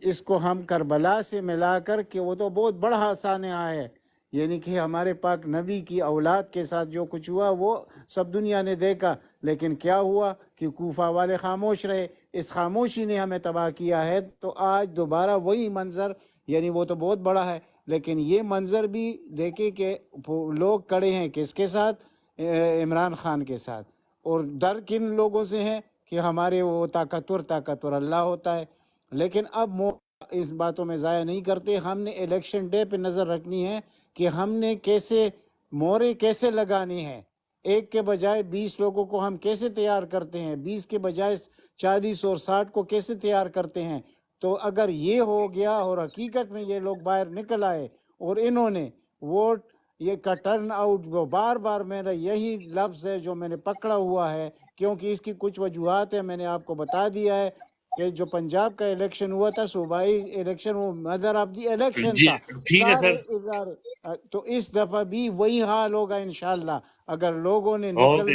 اس کو ہم کربلا سے ملا کر کہ وہ تو بہت بڑا سانحہ ہے. یعنی کہ ہمارے پاک نبی کی اولاد کے ساتھ جو کچھ ہوا وہ سب دنیا نے دیکھا، لیکن کیا ہوا کہ کوفہ والے خاموش رہے. اس خاموشی نے ہمیں تباہ کیا ہے. تو آج دوبارہ وہی منظر، یعنی وہ تو بہت بڑا ہے، لیکن یہ منظر بھی دیکھیں کہ لوگ کڑے ہیں کس کے ساتھ؟ عمران خان کے ساتھ. اور ڈر کن لوگوں سے ہے کہ ہمارے وہ طاقتور اللہ ہوتا ہے. لیکن اب اس باتوں میں ضائع نہیں کرتے. ہم نے الیکشن ڈے پہ نظر رکھنی ہے کہ ہم نے کیسے مورے کیسے لگانی ہے. ایک کے بجائے 20 لوگوں کو ہم کیسے تیار کرتے ہیں، 20 کے بجائے 40 اور 60 کو کیسے تیار کرتے ہیں. تو اگر یہ ہو گیا اور حقیقت میں یہ لوگ باہر نکل آئے اور انہوں نے ووٹ یہ کا ٹرن آؤٹ، وہ بار بار میرا یہی لفظ ہے جو میں نے پکڑا ہوا ہے، کیونکہ اس کی کچھ وجوہات ہیں. میں نے آپ کو بتا دیا ہے کہ جو پنجاب کا الیکشن ہوا تھا، صوبائی الیکشن، وہ مدر آف دی الیکشن جی تھا. ٹھیک ہے سارے سر. ادارے تو اس دفعہ بھی وہی حال ہوگا انشاءاللہ. اگر لوگوں نے اوکے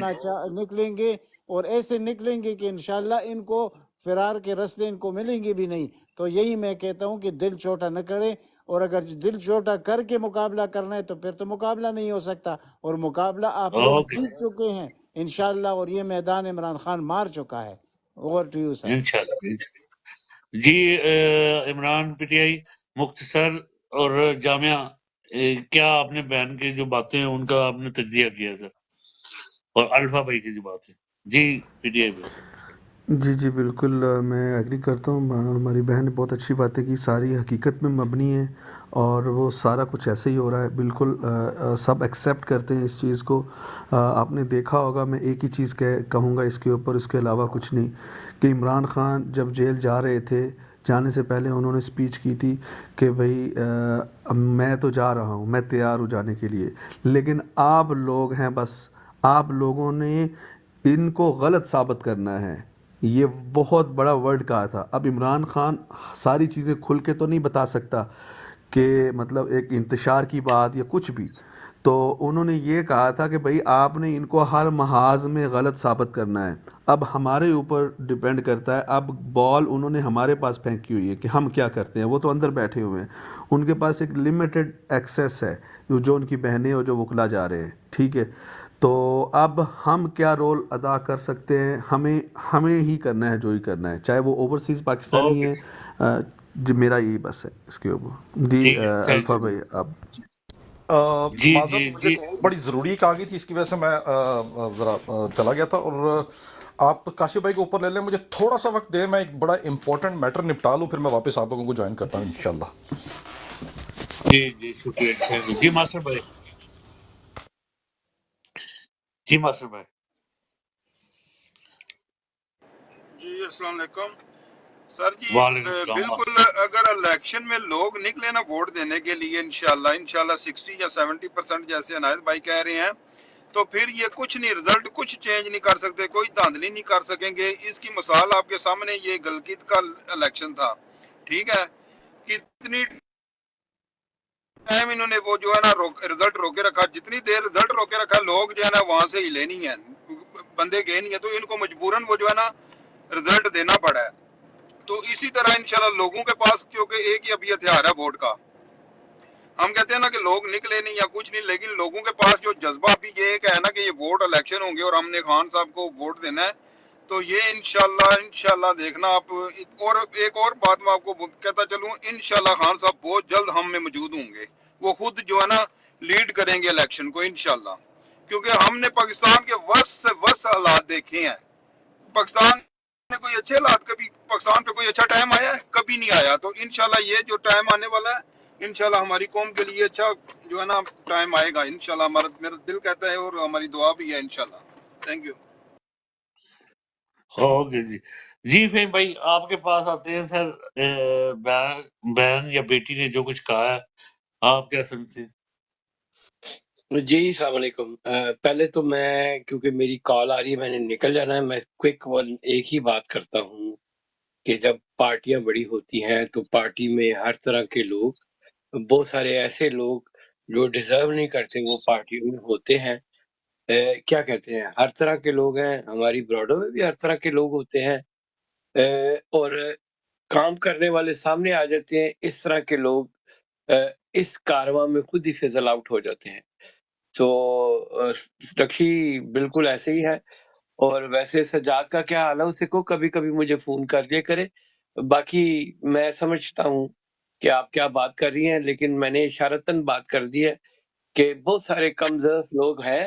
نکلیں گے اور ایسے نکلیں گے کہ انشاءاللہ ان کو فرار کے رستے ان کو ملیں گے بھی نہیں. تو یہی میں کہتا ہوں کہ دل چھوٹا نہ کرے، اور اگر دل چھوٹا کر کے مقابلہ کرنا ہے تو پھر تو مقابلہ نہیں ہو سکتا. اور مقابلہ آپ لوگ اوکے جیت چکے ہیں انشاءاللہ، اور یہ میدان عمران خان مار چکا ہے. Over to you sir. انشاءاللہ. جی عمران پی ٹی آئی مختصر اور جامعہ، کیا آپ نے بہن کی جو باتیں ہیں ان کا آپ نے تجزیہ کیا سر، اور الفا بھائی کی جو بات ہے؟ جی پی ٹی آئی بھائی. جی بالکل، میں ایگری کرتا ہوں. ہماری بہن نے بہت اچھی باتیں کی، ساری حقیقت میں مبنی ہیں اور وہ سارا کچھ ایسے ہی ہو رہا ہے. بالکل سب ایکسیپٹ کرتے ہیں اس چیز کو. آپ نے دیکھا ہوگا، میں ایک ہی چیز کہوں گا اس کے اوپر، اس کے علاوہ کچھ نہیں، کہ عمران خان جب جیل جا رہے تھے، جانے سے پہلے انہوں نے اسپیچ کی تھی کہ بھائی میں تو جا رہا ہوں، میں تیار ہوں جانے کے لیے، لیکن آپ لوگ ہیں، بس آپ لوگوں نے ان کو غلط ثابت کرنا ہے. یہ بہت بڑا ورڈ کہا تھا. اب عمران خان ساری چیزیں کھل کے تو نہیں بتا سکتا کہ مطلب ایک انتشار کی بات یا کچھ بھی، تو انہوں نے یہ کہا تھا کہ بھائی آپ نے ان کو ہر محاذ میں غلط ثابت کرنا ہے. اب ہمارے اوپر ڈیپینڈ کرتا ہے. اب بال انہوں نے ہمارے پاس پھینکی ہوئی ہے کہ ہم کیا کرتے ہیں. وہ تو اندر بیٹھے ہوئے ہیں، ان کے پاس ایک لمیٹڈ ایکسیس ہے، جو ان کی بہنیں اور جو وکلا جا رہے ہیں. ٹھیک ہے، تو اب ہم کیا رول ادا کر سکتے ہیں؟ ہمیں ہی کرنا ہے جو ہی کرنا ہے، چاہے وہ اوورسیز پاکستانی اوکے ہے. جی میرا یہی بس ہے اس کے اوپر. جی ٹھیک ہے، تھینک الفا یو. بھائی آپ. جی معذرت، جی مجھے جی بڑی ضروری ایک آ گئی تھی، اس کی وجہ سے میں ذرا چلا گیا تھا. اور آپ کاشف بھائی کو اوپر لے لیں، مجھے تھوڑا سا وقت دیں، میں ایک بڑا امپورٹنٹ میٹر نپٹا لوں، پھر میں واپس آپ لوگوں کو جوائن کرتا ہوں انشاءاللہ. جی شکریہ، تھینک یو. جی ماسٹر بھائی. جی ماسٹر بھائی. جی السلام علیکم سر جی. وعلیکم السلام. بالکل، اگر الیکشن میں لوگ نکلے نا ووٹ دینے کے لیے انشاءاللہ 60 یا 70% جیسے عنایت بھائی کہہ رہے ہیں، تو پھر یہ کچھ نہیں، رزلٹ کچھ چینج نہیں کر سکتے، کوئی دھاندلی نہیں کر سکیں گے. اس کی مثال آپ کے سامنے یہ گلگت کا الیکشن تھا. ٹھیک ہے، کتنی ٹائم انہوں نے وہ جو ہے نا رزلٹ روکے رکھا، جتنی دیر رزلٹ روکے رکھا، لوگ جو ہے نا وہاں سے ہی لینی ہے، بندے گئے نہیں ہیں، تو ان کو مجبوراً وہ جو ہے نا رزلٹ دینا پڑا ہے. تو اسی طرح انشاءاللہ لوگوں کے پاس، کیونکہ ایک ہی ابھی ہتھیار ہے ووٹ کا. ہم کہتے ہیں نا کہ لوگ نکلے نہیں یا کچھ نہیں، لیکن لوگوں کے پاس جو جذبہ ابھی یہ ایک ہے نا کہ یہ ووٹ الیکشن ہوں گے اور ہم نے خان صاحب کو ووٹ دینا ہے، تو یہ انشاءاللہ دیکھنا آپ. اور ایک اور بات میں آپ کو کہتا چلوں، انشاءاللہ خان صاحب بہت جلد ہم میں موجود ہوں گے. وہ خود جو ہے نا لیڈ کریں گے الیکشن کو انشاءاللہ، کیونکہ ہم نے پاکستان کے ورس سے ورس حالات دیکھے ہیں. پاکستان میں کوئی اچھے حالات، کبھی پاکستان پہ کوئی اچھا ٹائم آیا ہے؟ کبھی نہیں آیا. تو انشاءاللہ یہ جو ٹائم آنے والا ہے انشاءاللہ ہماری قوم کے لیے اچھا جو ہے نا ٹائم آئے گا انشاءاللہ. میرا دل کہتا ہے اور ہماری دعا بھی ہے انشاءاللہ. Thank you. اوکے جی فہیم بھائی آپ کے پاس آتے ہیں سر. بہن یا بیٹی نے جو کچھ کہا ہے آپ کیا سمجھتے ہیں؟ جی السلام علیکم. پہلے تو میں کیونکہ میری کال آ رہی ہے میں نے نکل جانا ہے. میں کوئک ون ایک ہی بات کرتا ہوں کہ جب پارٹیاں بڑی ہوتی ہیں تو پارٹی میں ہر طرح کے لوگ, بہت سارے ایسے لوگ جو ڈیزرو نہیں کرتے وہ پارٹیوں میں ہوتے ہیں. کیا کہتے ہیں, ہر طرح کے لوگ ہیں. ہماری براڈو میں بھی ہر طرح کے لوگ ہوتے ہیں, اور کام کرنے والے سامنے آ جاتے ہیں. اس طرح کے لوگ اس کارواں میں خود ہی فضل آؤٹ ہو جاتے ہیں. تو رکھی بالکل ایسے ہی ہے. اور ویسے سجاد کا کیا حال ہے, اسے کو کبھی کبھی مجھے فون کر دیا کرے. باقی میں سمجھتا ہوں کہ آپ کیا بات کر رہی ہیں, لیکن میں نے اشارتاً بات کر دی ہے کہ بہت سارے کم ظرف لوگ ہیں.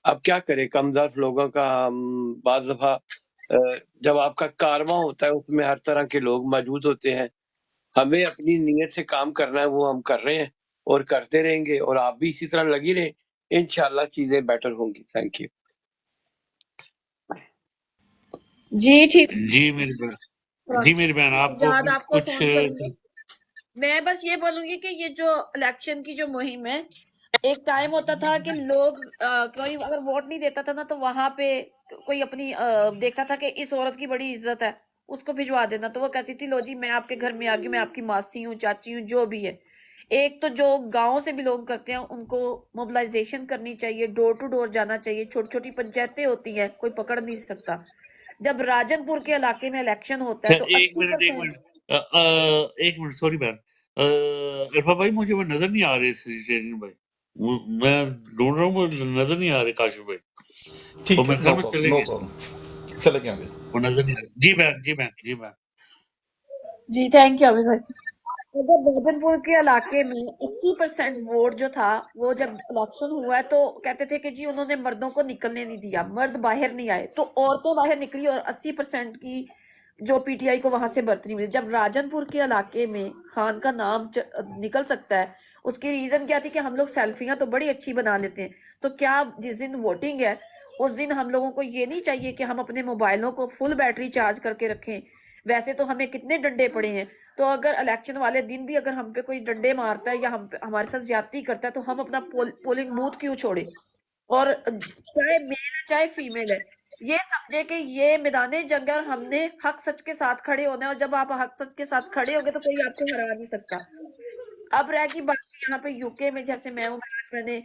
اب کیا کرے, کم ظرف لوگوں کا بعض دفعہ جب آپ کا کارواں ہوتا ہے اس میں ہر طرح کے لوگ موجود ہوتے ہیں. ہمیں اپنی نیت سے کام کرنا ہے, وہ ہم کر رہے ہیں اور کرتے رہیں گے, اور آپ بھی اسی طرح لگی رہیں. انشاءاللہ چیزیں بیٹر ہوں گی. Thank you. جی ٹھیک. جی میری بہن آپ کو سجاد آپ کو کچھ فون کریں گے. میں بس یہ بولوں گی کہ یہ جو الیکشن کی جو مہم ہے, ایک ٹائم ہوتا تھا کہ لوگ کوئی اگر ووٹ نہیں دیتا تھا نا تو وہاں پہ کوئی اپنی دیکھتا تھا کہ اس عورت کی بڑی عزت ہے, اس کو بھجوا دینا. تو وہ کہتی تھی لو جی میں آپ کے گھر میں آ گئی, میں آپ کی ماسی ہوں, چاچی ہوں, جو بھی ہے. ایک تو جو گاؤں سے بھی لوگ کرتے ہیں ان کو موبلائزیشن کرنی چاہیے, ڈور ٹو ڈور جانا چاہیے. چھوٹی چھوٹی پنچایتیں ہوتی ہیں, کوئی پکڑ نہیں سکتا. جب راجن پور کے علاقے میں الیکشن ہوتا ہے تو 80% ایک منٹ سوری بہن. عرفا بھائی مجھے وہ نظر نہیں آ رہے سجین بھائی, میں ڈھونڈ رہا ہوں وہ نظر نہیں آ رہے. کاشف بھائی وہ ٹھیک ہے, میرے نو خیال میں چلے پرابلم, نو گئے, پرابلم, چلے گئے ہوں گے. وہ نظر نہیں آ رہے. جی بہن جی بہن جی بہن. جی تھینک یو ابھی بھائی. اگر راجن پور کے علاقے میں 80% ووٹ جو تھا, وہ جب الیکشن ہوا ہے تو کہتے تھے کہ جی انہوں نے مردوں کو نکلنے نہیں دیا, مرد باہر نہیں آئے, تو عورتیں باہر نکلی اور 80% کی جو پی ٹی آئی کو وہاں سے برتری ملی. جب راجن پور کے علاقے میں خان کا نام نکل سکتا ہے, اس کی ریزن کیا تھی کہ ہم لوگ سیلفیاں تو بڑی اچھی بنا لیتے ہیں. تو کیا جس دن ووٹنگ ہے اس دن ہم لوگوں کو یہ نہیں چاہیے کہ ہم اپنے موبائلوں کو فل بیٹری چارج کر کے رکھیں؟ ویسے تو ہمیں کتنے ڈنڈے پڑے ہیں, تو اگر الیکشن والے دن بھی اگر ہم پہ کوئی ڈنڈے مارتا ہے یا ہمارے ساتھ زیادتی کرتا ہے تو ہم اپنا پولنگ بوتھ کیوں چھوڑے؟ اور چاہے میل ہے چاہے فیمیل ہے, یہ سمجھے کہ یہ میدان جنگ ہے اور ہم نے حق سچ کے ساتھ کھڑے ہونا ہے, اور جب آپ حق سچ کے ساتھ کھڑے ہوگے تو کوئی آپ کو ہرا نہیں سکتا. اب رہ گئی بات یہاں پہ یو کے میں, جیسے میں ہوں, میں نے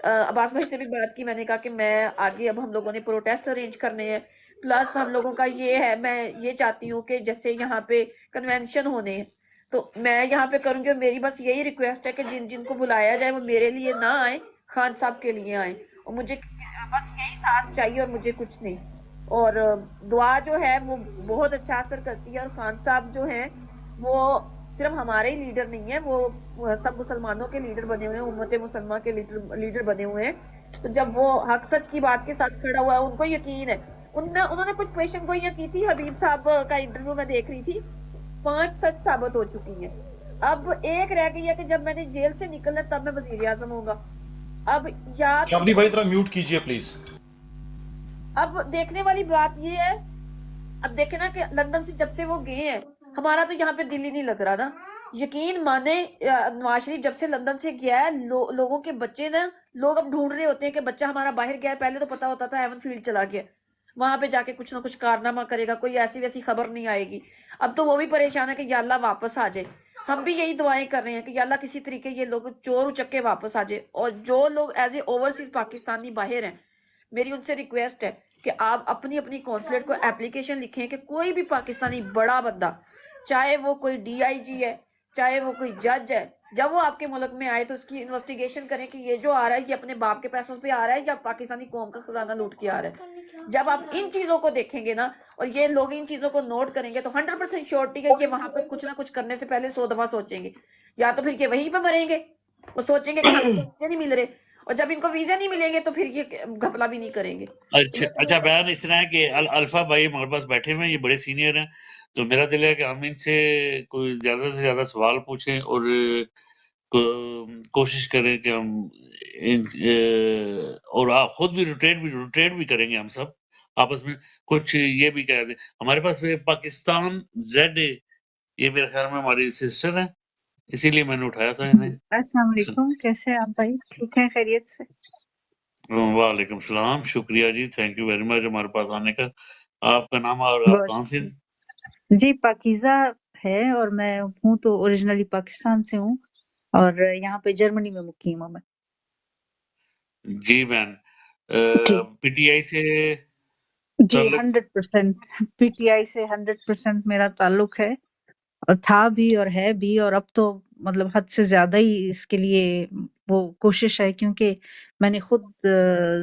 عباس بھائی سے بھی بات کی, میں نے کہا کہ میں آگے اب ہم لوگوں نے پروٹیسٹ ارینج کرنے ہیں, پلس ہم لوگوں کا یہ ہے, میں یہ چاہتی ہوں کہ جیسے یہاں پہ کنونشن ہونے ہیں تو میں یہاں پہ کروں گی, اور میری بس یہی ریکویسٹ ہے کہ جن جن کو بلایا جائے وہ میرے لیے نہ آئیں, خان صاحب کے لیے آئیں, اور مجھے بس یہی ساتھ چاہیے اور مجھے کچھ نہیں. اور دعا جو ہے وہ بہت اچھا اثر کرتی ہے, اور خان صاحب جو ہیں وہ صرف ہمارے ہی لیڈر نہیں ہیں, وہ سب مسلمانوں کے لیڈر بنے ہوئے ہیں, امت مسلمہ کے لیڈر بنے ہوئے ہیں. تو جب وہ حق سچ کی بات کے ساتھ کھڑا ہوا ہے, ان کو یقین ہے, انہوں نے کچھ پیشن گوئیاں کی تھی, حبیب صاحب کا انٹرویو میں دیکھ رہی تھی, 5 سچ ثابت ہو چکی ہیں. اب ایک رہ گئی ہے کہ جب میں نے جیل سے نکلنا تب میں وزیر اعظم ہوگا. اب یا شاملی بھائی ذرا میوٹ کیجئے پلیز. اب دیکھنے والی بات یہ ہے, اب دیکھیں نا کہ لندن سے جب سے وہ گئے ہیں, ہمارا تو یہاں پہ دل ہی نہیں لگ رہا نا. یقین مانے نواز شریف جب سے لندن سے گیا ہے, لوگوں کے بچے نا, لوگ اب ڈھونڈ رہے ہوتے ہیں کہ بچہ ہمارا باہر گیا ہے. پہلے تو پتا ہوتا تھا ایون فیلڈ چلا گیا, وہاں پہ جا کے کچھ نہ کچھ کارنامہ کرے گا, کوئی ایسی ویسی خبر نہیں آئے گی. اب تو وہ بھی پریشان ہے کہ یا اللہ واپس آ جائے. ہم بھی یہی دعائیں کر رہے ہیں کہ یا اللہ کسی طریقے یہ لوگ چور اچک کے واپس آ جائے. اور جو لوگ ایز اے اوورسیز پاکستانی باہر ہیں, میری ان سے ریکویسٹ ہے کہ آپ اپنی اپنی کونسلیٹ کو اپلیکیشن لکھیں کہ کوئی بھی پاکستانی بڑا بندہ, چاہے وہ کوئی ڈی آئی جی ہے, چاہے وہ کوئی جج ہے, جب وہ آپ کے ملک میں آئے تو اس کی انویسٹیگیشن کریں کہ یہ جو آ رہا ہے یہ اپنے باپ کے پیسوں پہ آ رہا ہے یا پاکستانی قوم کا خزانہ لوٹ کے آ رہا ہے. جب آپ ان چیزوں کو دیکھیں گے نا, اور یہ لوگ ان چیزوں کو نوٹ کریں گے, تو 100% شیورٹی ہے کہ وہاں پہ کچھ نہ کچھ کرنے سے پہلے 100 دفعہ سوچیں گے, یا تو پھر یہ وہیں پہ مریں گے, وہ سوچیں گے کہ ہمیں ویزے نہیں مل رہے, اور جب ان کو ویزے نہیں ملیں گے تو پھر یہ گھپلا بھی نہیں کریں گے. اچھا بیان اس طرح ہے کہ الفا بھائی ہمارے پاس بیٹھے ہوئے ہیں, یہ بڑے سینئر ہیں, تو میرا دل ہے کہ ہم ان سے کوئی زیادہ سے زیادہ سوال پوچھیں اور کوشش کریں کہ ہم اور آپ خود بھی روٹیٹ بھی کریں گے ہم سب آپس میں. کچھ یہ بھی کہہ دیں, ہمارے پاس پاکستان زیڈ, یہ میرے خیال میں ہماری سسٹر ہیں, اسی لیے میں نے اٹھایا تھا انہیں. السلام علیکم، کیسے ہیں آپ بھائی؟ ٹھیک ہیں، خیریت سے؟ وعلیکم السلام، شکریہ جی، تھینک یو ویری مچ ہمارے پاس آنے کا. آپ کا نام اور آپ بہت کہاں سے؟ جی پاکیزہ ہے، اور میں ہوں تو اوریجنلی پاکستان سے ہوں، اور یہاں پہ جرمنی میں مقیم ہوں میں. جی بہن، جی پی ٹی آئی سے جی تعلق؟ 100% پی ٹی آئی سے 100% میرا تعلق ہے، اور تھا بھی اور ہے بھی، اور اب تو مطلب حد سے زیادہ ہی اس کے لیے وہ کوشش ہے، کیونکہ میں نے خود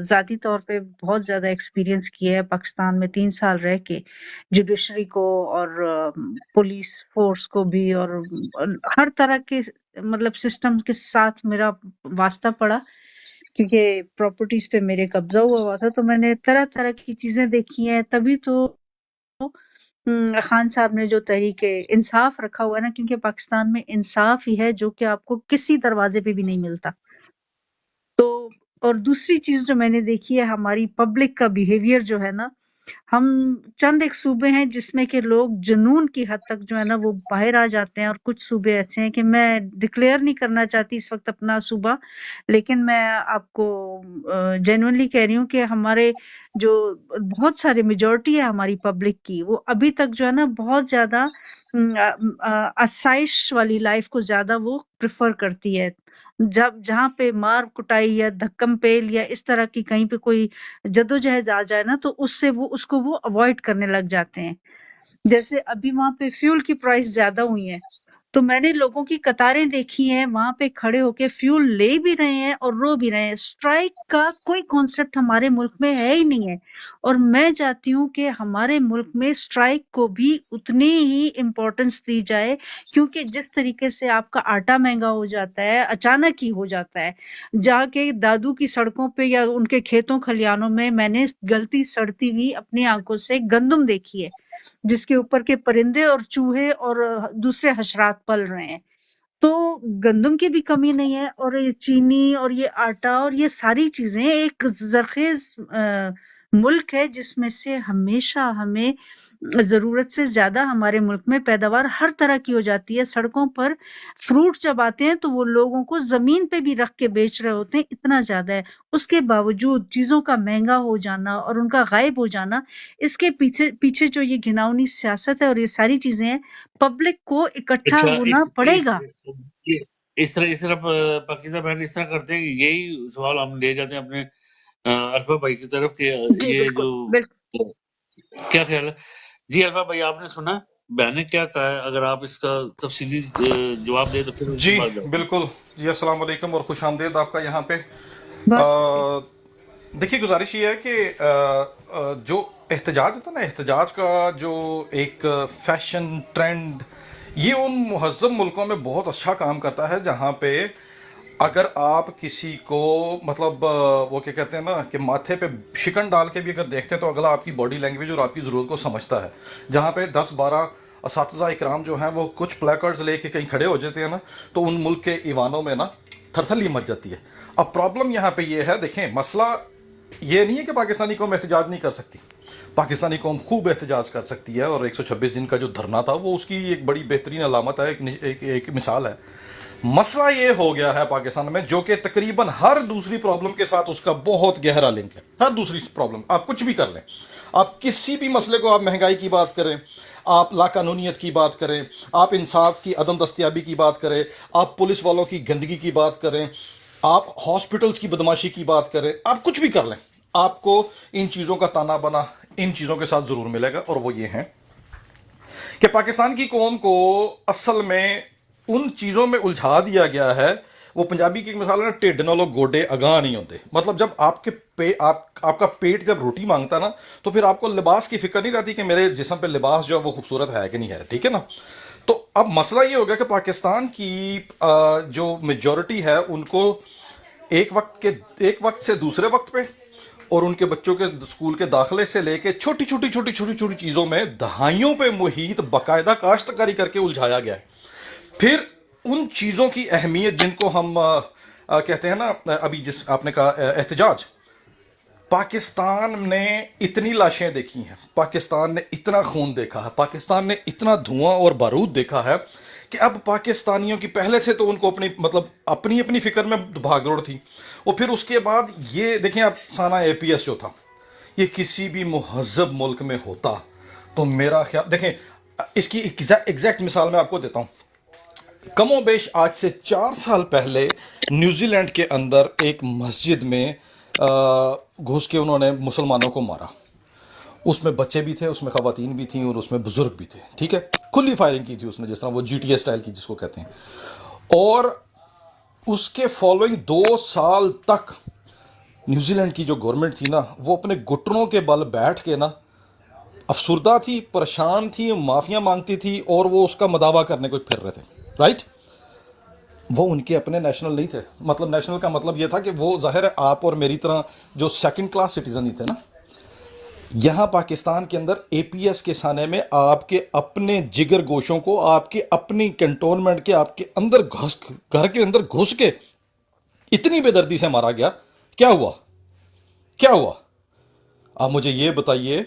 ذاتی طور پہ بہت زیادہ ایکسپیرینس کیا ہے پاکستان میں 3 سال رہ کے، جوڈیشری کو اور پولیس فورس کو بھی، اور ہر طرح کے مطلب سسٹم کے ساتھ میرا واسطہ پڑا، کیونکہ پراپرٹیز پہ میرے قبضہ ہوا تھا، تو میں نے طرح طرح کی چیزیں دیکھی ہیں. تبھی تو خان صاحب نے جو تحریک انصاف رکھا ہوا ہے نا، کیونکہ پاکستان میں انصاف ہی ہے جو کہ آپ کو کسی دروازے پہ بھی نہیں ملتا. تو اور دوسری چیز جو میں نے دیکھی ہے، ہماری پبلک کا بیہیویئر جو ہے نا، ہم چند ایک صوبے ہیں جس میں کہ لوگ جنون کی حد تک جو ہے نا وہ باہر آ جاتے ہیں، اور کچھ صوبے ایسے ہیں کہ میں ڈکلیئر نہیں کرنا چاہتی اس وقت اپنا صوبہ، لیکن میں آپ کو جینوئنلی کہہ رہی ہوں کہ ہمارے جو بہت سارے میجورٹی ہے ہماری پبلک کی، وہ ابھی تک جو ہے نا بہت زیادہ آسائش والی لائف کو زیادہ وہ پریفر کرتی ہے. جہاں پہ مار کٹائی یا دھکم پیل یا اس طرح کی کہیں پہ کوئی جدوجہد آ جائے نا، تو اس کو وہ اوائڈ کرنے لگ جاتے ہیں. جیسے ابھی وہاں پہ فیول کی پرائس زیادہ ہوئی ہیں، تو میں نے لوگوں کی قطاریں دیکھی ہیں وہاں پہ کھڑے ہو کے فیول لے بھی رہے ہیں اور رو بھی رہے ہیں. اسٹرائک کا کوئی کانسیپٹ ہمارے ملک میں ہے ہی نہیں ہے، اور میں چاہتی ہوں کہ ہمارے ملک میں اسٹرائک کو بھی اتنی ہی امپورٹنس دی جائے، کیونکہ جس طریقے سے آپ کا آٹا مہنگا ہو جاتا ہے، اچانک ہی ہو جاتا ہے. جا کے دادو کی سڑکوں پہ یا ان کے کھیتوں کھلیانوں میں نے گلتی سڑتی ہوئی اپنی آنکھوں سے گندم دیکھی ہے، جس کے اوپر کے پرندے اور چوہے اور دوسرے حشرات پل رہے ہیں. تو گندم کی بھی کمی نہیں ہے، اور یہ چینی اور یہ آٹا اور یہ ساری چیزیں، ایک زرخیز ملک ہے جس میں سے ہمیشہ ہمیں ضرورت سے زیادہ ہمارے ملک میں پیداوار ہر طرح کی ہو جاتی ہے. سڑکوں پر فروٹ جب آتے ہیں تو وہ لوگوں کو زمین پہ بھی رکھ کے بیچ رہے ہوتے ہیں، اتنا زیادہ ہے. اس کے باوجود چیزوں کا مہنگا ہو جانا اور ان کا غائب ہو جانا، اس کے پیچھے جو یہ گھناؤنی سیاست ہے اور یہ ساری چیزیں ہیں، پبلک کو اکٹھا اچھا، ہونا پڑے گا. اس طرح پاکیزہ بہن اس طرح کرتے ہیں کہ یہی سوال ہم لے جاتے ہیں اپنے الفا بھائی کی طرف کہ جی یہ بالکل جو بالکل. کیا خیال ہے؟ جی الفا بھائی، آپ نے سنا بہن نے کیا کہا ہے؟ اگر آپ اس کا تفصیلی جواب دیں تو پھر اس کے جی بعد جاؤ. بالکل جی، السلام علیکم اور خوش آمدید آپ کا یہاں پہ. بہت شکریہ. دیکھیے گزارش یہ ہے کہ جو احتجاج ہوتا ہے نا، احتجاج کا جو ایک فیشن ٹرینڈ، یہ ان مہذب ملکوں میں بہت اچھا کام کرتا ہے، جہاں پہ اگر آپ کسی کو مطلب وہ کیا کہتے ہیں نا کہ ماتھے پہ شکن ڈال کے بھی اگر دیکھتے ہیں تو اگلا آپ کی باڈی لینگویج اور آپ کی ضرورت کو سمجھتا ہے. جہاں پہ 10-12 اساتذہ اکرام جو ہیں وہ کچھ پلیکارڈز لے کے کہیں کھڑے ہو جاتے ہیں نا، تو ان ملک کے ایوانوں میں نا تھرتھلی مچ جاتی ہے. اب پرابلم یہاں پہ یہ ہے، دیکھیں مسئلہ یہ نہیں ہے کہ پاکستانی قوم احتجاج نہیں کر سکتی. پاکستانی قوم خوب احتجاج کر سکتی ہے، اور 126 دن کا جو دھرنا تھا وہ اس کی ایک بڑی بہترین علامت ہے، ایک مثال ہے. مسئلہ یہ ہو گیا ہے پاکستان میں، جو کہ تقریباً ہر دوسری پرابلم کے ساتھ اس کا بہت گہرا لنک ہے. ہر دوسری پرابلم آپ کچھ بھی کر لیں، آپ کسی بھی مسئلے کو، آپ مہنگائی کی بات کریں، آپ لاقانونیت کی بات کریں، آپ انصاف کی عدم دستیابی کی بات کریں، آپ پولیس والوں کی گندگی کی بات کریں، آپ ہاسپٹلز کی بدماشی کی بات کریں، آپ کچھ بھی کر لیں، آپ کو ان چیزوں کا تانا بنا ان چیزوں کے ساتھ ضرور ملے گا. اور وہ یہ ہیں کہ پاکستان کی قوم کو اصل میں ان چیزوں میں الجھا دیا گیا ہے. وہ پنجابی کی ایک مثال ہے نا، ٹھڈ نالوں گوڈے اگاں نہیں ہوتے. مطلب جب آپ کا پیٹ جب روٹی مانگتا نا، تو پھر آپ کو لباس کی فکر نہیں رہتی کہ میرے جسم پہ لباس جو ہے وہ خوبصورت ہے کہ نہیں ہے، ٹھیک ہے نا. تو اب مسئلہ یہ ہو گیا کہ پاکستان کی جو میجورٹی ہے، ان کو ایک وقت سے دوسرے وقت پہ، اور ان کے بچوں کے اسکول کے داخلے سے لے کے چھوٹی چھوٹی چیزوں میں دہائیوں پہ محیط باقاعدہ کاشتکاری کر کے الجھایا گیا ہے. پھر ان چیزوں کی اہمیت جن کو ہم کہتے ہیں نا، ابھی جس آپ نے کہا احتجاج، پاکستان نے اتنی لاشیں دیکھی ہیں، پاکستان نے اتنا خون دیکھا ہے، پاکستان نے اتنا دھواں اور بارود دیکھا ہے کہ اب پاکستانیوں کی پہلے سے تو ان کو اپنی مطلب اپنی اپنی فکر میں بھاگ دوڑ تھی، اور پھر اس کے بعد یہ دیکھیں اب سانحہ اے پی ایس جو تھا، یہ کسی بھی مہذب ملک میں ہوتا تو میرا خیال دیکھیں، اس کی ایگزیکٹ مثال میں آپ کو دیتا ہوں. کم و بیش آج سے 4 سال پہلے نیوزی لینڈ کے اندر ایک مسجد میں گھس کے انہوں نے مسلمانوں کو مارا. اس میں بچے بھی تھے، اس میں خواتین بھی تھیں، اور اس میں بزرگ بھی تھے. ٹھیک ہے، کھلی فائرنگ کی تھی اس نے، جس طرح وہ جی ٹی اے اسٹائل کی جس کو کہتے ہیں. اور اس کے فالوئنگ 2 سال تک نیوزی لینڈ کی جو گورنمنٹ تھی نا، وہ اپنے گھٹنوں کے بل بیٹھ کے نا افسردہ تھی، پریشان تھی، معافیاں مانگتی تھی، اور وہ اس کا مداوع کرنے کو پھر رہے تھے. رائٹ، وہ ان کے اپنے نیشنل نہیں تھے. مطلب نیشنل کا مطلب یہ تھا کہ وہ ظاہر ہے آپ اور میری طرح جو سیکنڈ کلاس سٹیزن ہی تھے نا. یہاں پاکستان کے اندر اے پی ایس کے سانے میں آپ کے اپنے جگر گوشوں کو، آپ کے اپنی کنٹونمنٹ کے آپ کے اندر گھر کے اندر گھس کے اتنی بے دردی سے مارا گیا. کیا ہوا؟ کیا ہوا؟ آپ مجھے یہ بتائیے،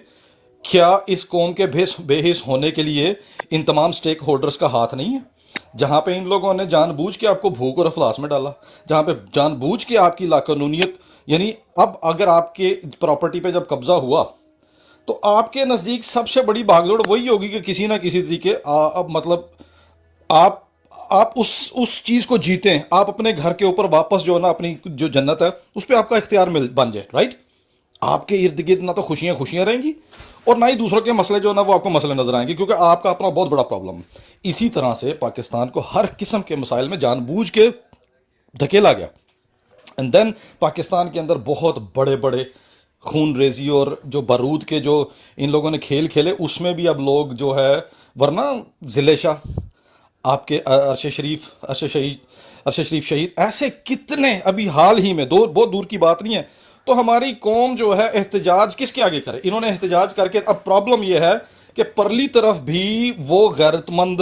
کیا اس قوم کے بے حس ہونے کے لیے ان تمام سٹیک ہولڈرز کا ہاتھ نہیں ہے؟ جہاں پہ ان لوگوں نے جان بوجھ کے آپ کو بھوک اور افلاس میں ڈالا، جہاں پہ جان بوجھ کے آپ کی لاقانونیت، یعنی اب اگر آپ کے پراپرٹی پہ جب قبضہ ہوا تو آپ کے نزدیک سب سے بڑی بھاگ دوڑ وہی ہوگی کہ کسی نہ کسی طریقے مطلب آپ اس چیز کو جیتیں، آپ اپنے گھر کے اوپر واپس جو ہے نا اپنی جو جنت ہے اس پہ آپ کا اختیار بن جائے. رائٹ، آپ کے ارد گرد نہ تو خوشیاں رہیں گی، اور نہ ہی دوسروں کے مسئلے جو ہے نا وہ آپ کو مسئلے نظر آئیں گے، کیونکہ آپ کا اپنا بہت بڑا پرابلم ہے. اسی طرح سے پاکستان کو ہر قسم کے مسائل میں جان بوجھ کے دھکیلا گیا. اینڈ دین پاکستان کے اندر بہت بڑے بڑے خون ریزی اور جو بارود کے جو ان لوگوں نے کھیل کھیلے، اس میں بھی اب لوگ جو ہے، ورنہ ضلع شاہ، آپ کے ارشد شریف شہید، ایسے کتنے ابھی حال ہی میں بہت دور کی بات نہیں ہے. تو ہماری قوم جو ہے احتجاج کس کے آگے کرے؟ انہوں نے احتجاج کر کے، اب پرابلم یہ ہے کہ پرلی طرف بھی وہ غیرت مند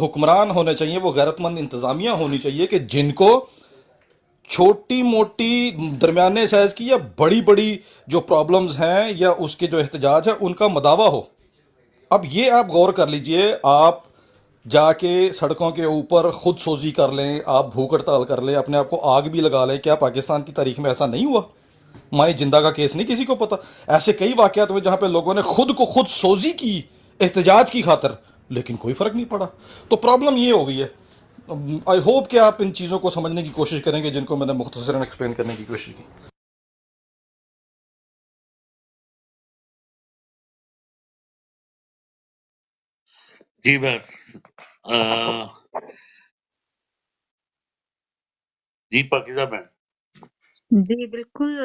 حکمران ہونے چاہیے، وہ غیرت مند انتظامیہ ہونی چاہیے کہ جن کو چھوٹی موٹی درمیانے سائز کی یا بڑی بڑی جو پرابلمز ہیں یا اس کے جو احتجاج ہے ان کا مداوع ہو. اب یہ آپ غور کر لیجئے، آپ جا کے سڑکوں کے اوپر خود سوزی کر لیں، آپ بھوک ہڑتال کر لیں، اپنے آپ کو آگ بھی لگا لیں. کیا پاکستان کی تاریخ میں ایسا نہیں ہوا؟ مائیں جندہ کا کیس نہیں کسی کو پتا. ایسے کئی واقعات ہوئے جہاں پہ لوگوں نے خود سوزی کی احتجاج کی خاطر، لیکن کوئی فرق نہیں پڑا. تو پرابلم یہ ہو گئی ہے. آئی ہوپ کہ آپ ان چیزوں کو سمجھنے کی کوشش کریں گے جن کو میں نے مختصراً ایکسپلین کرنے کی کوشش کی. جی میں جی پاکیزہ میں جی بالکل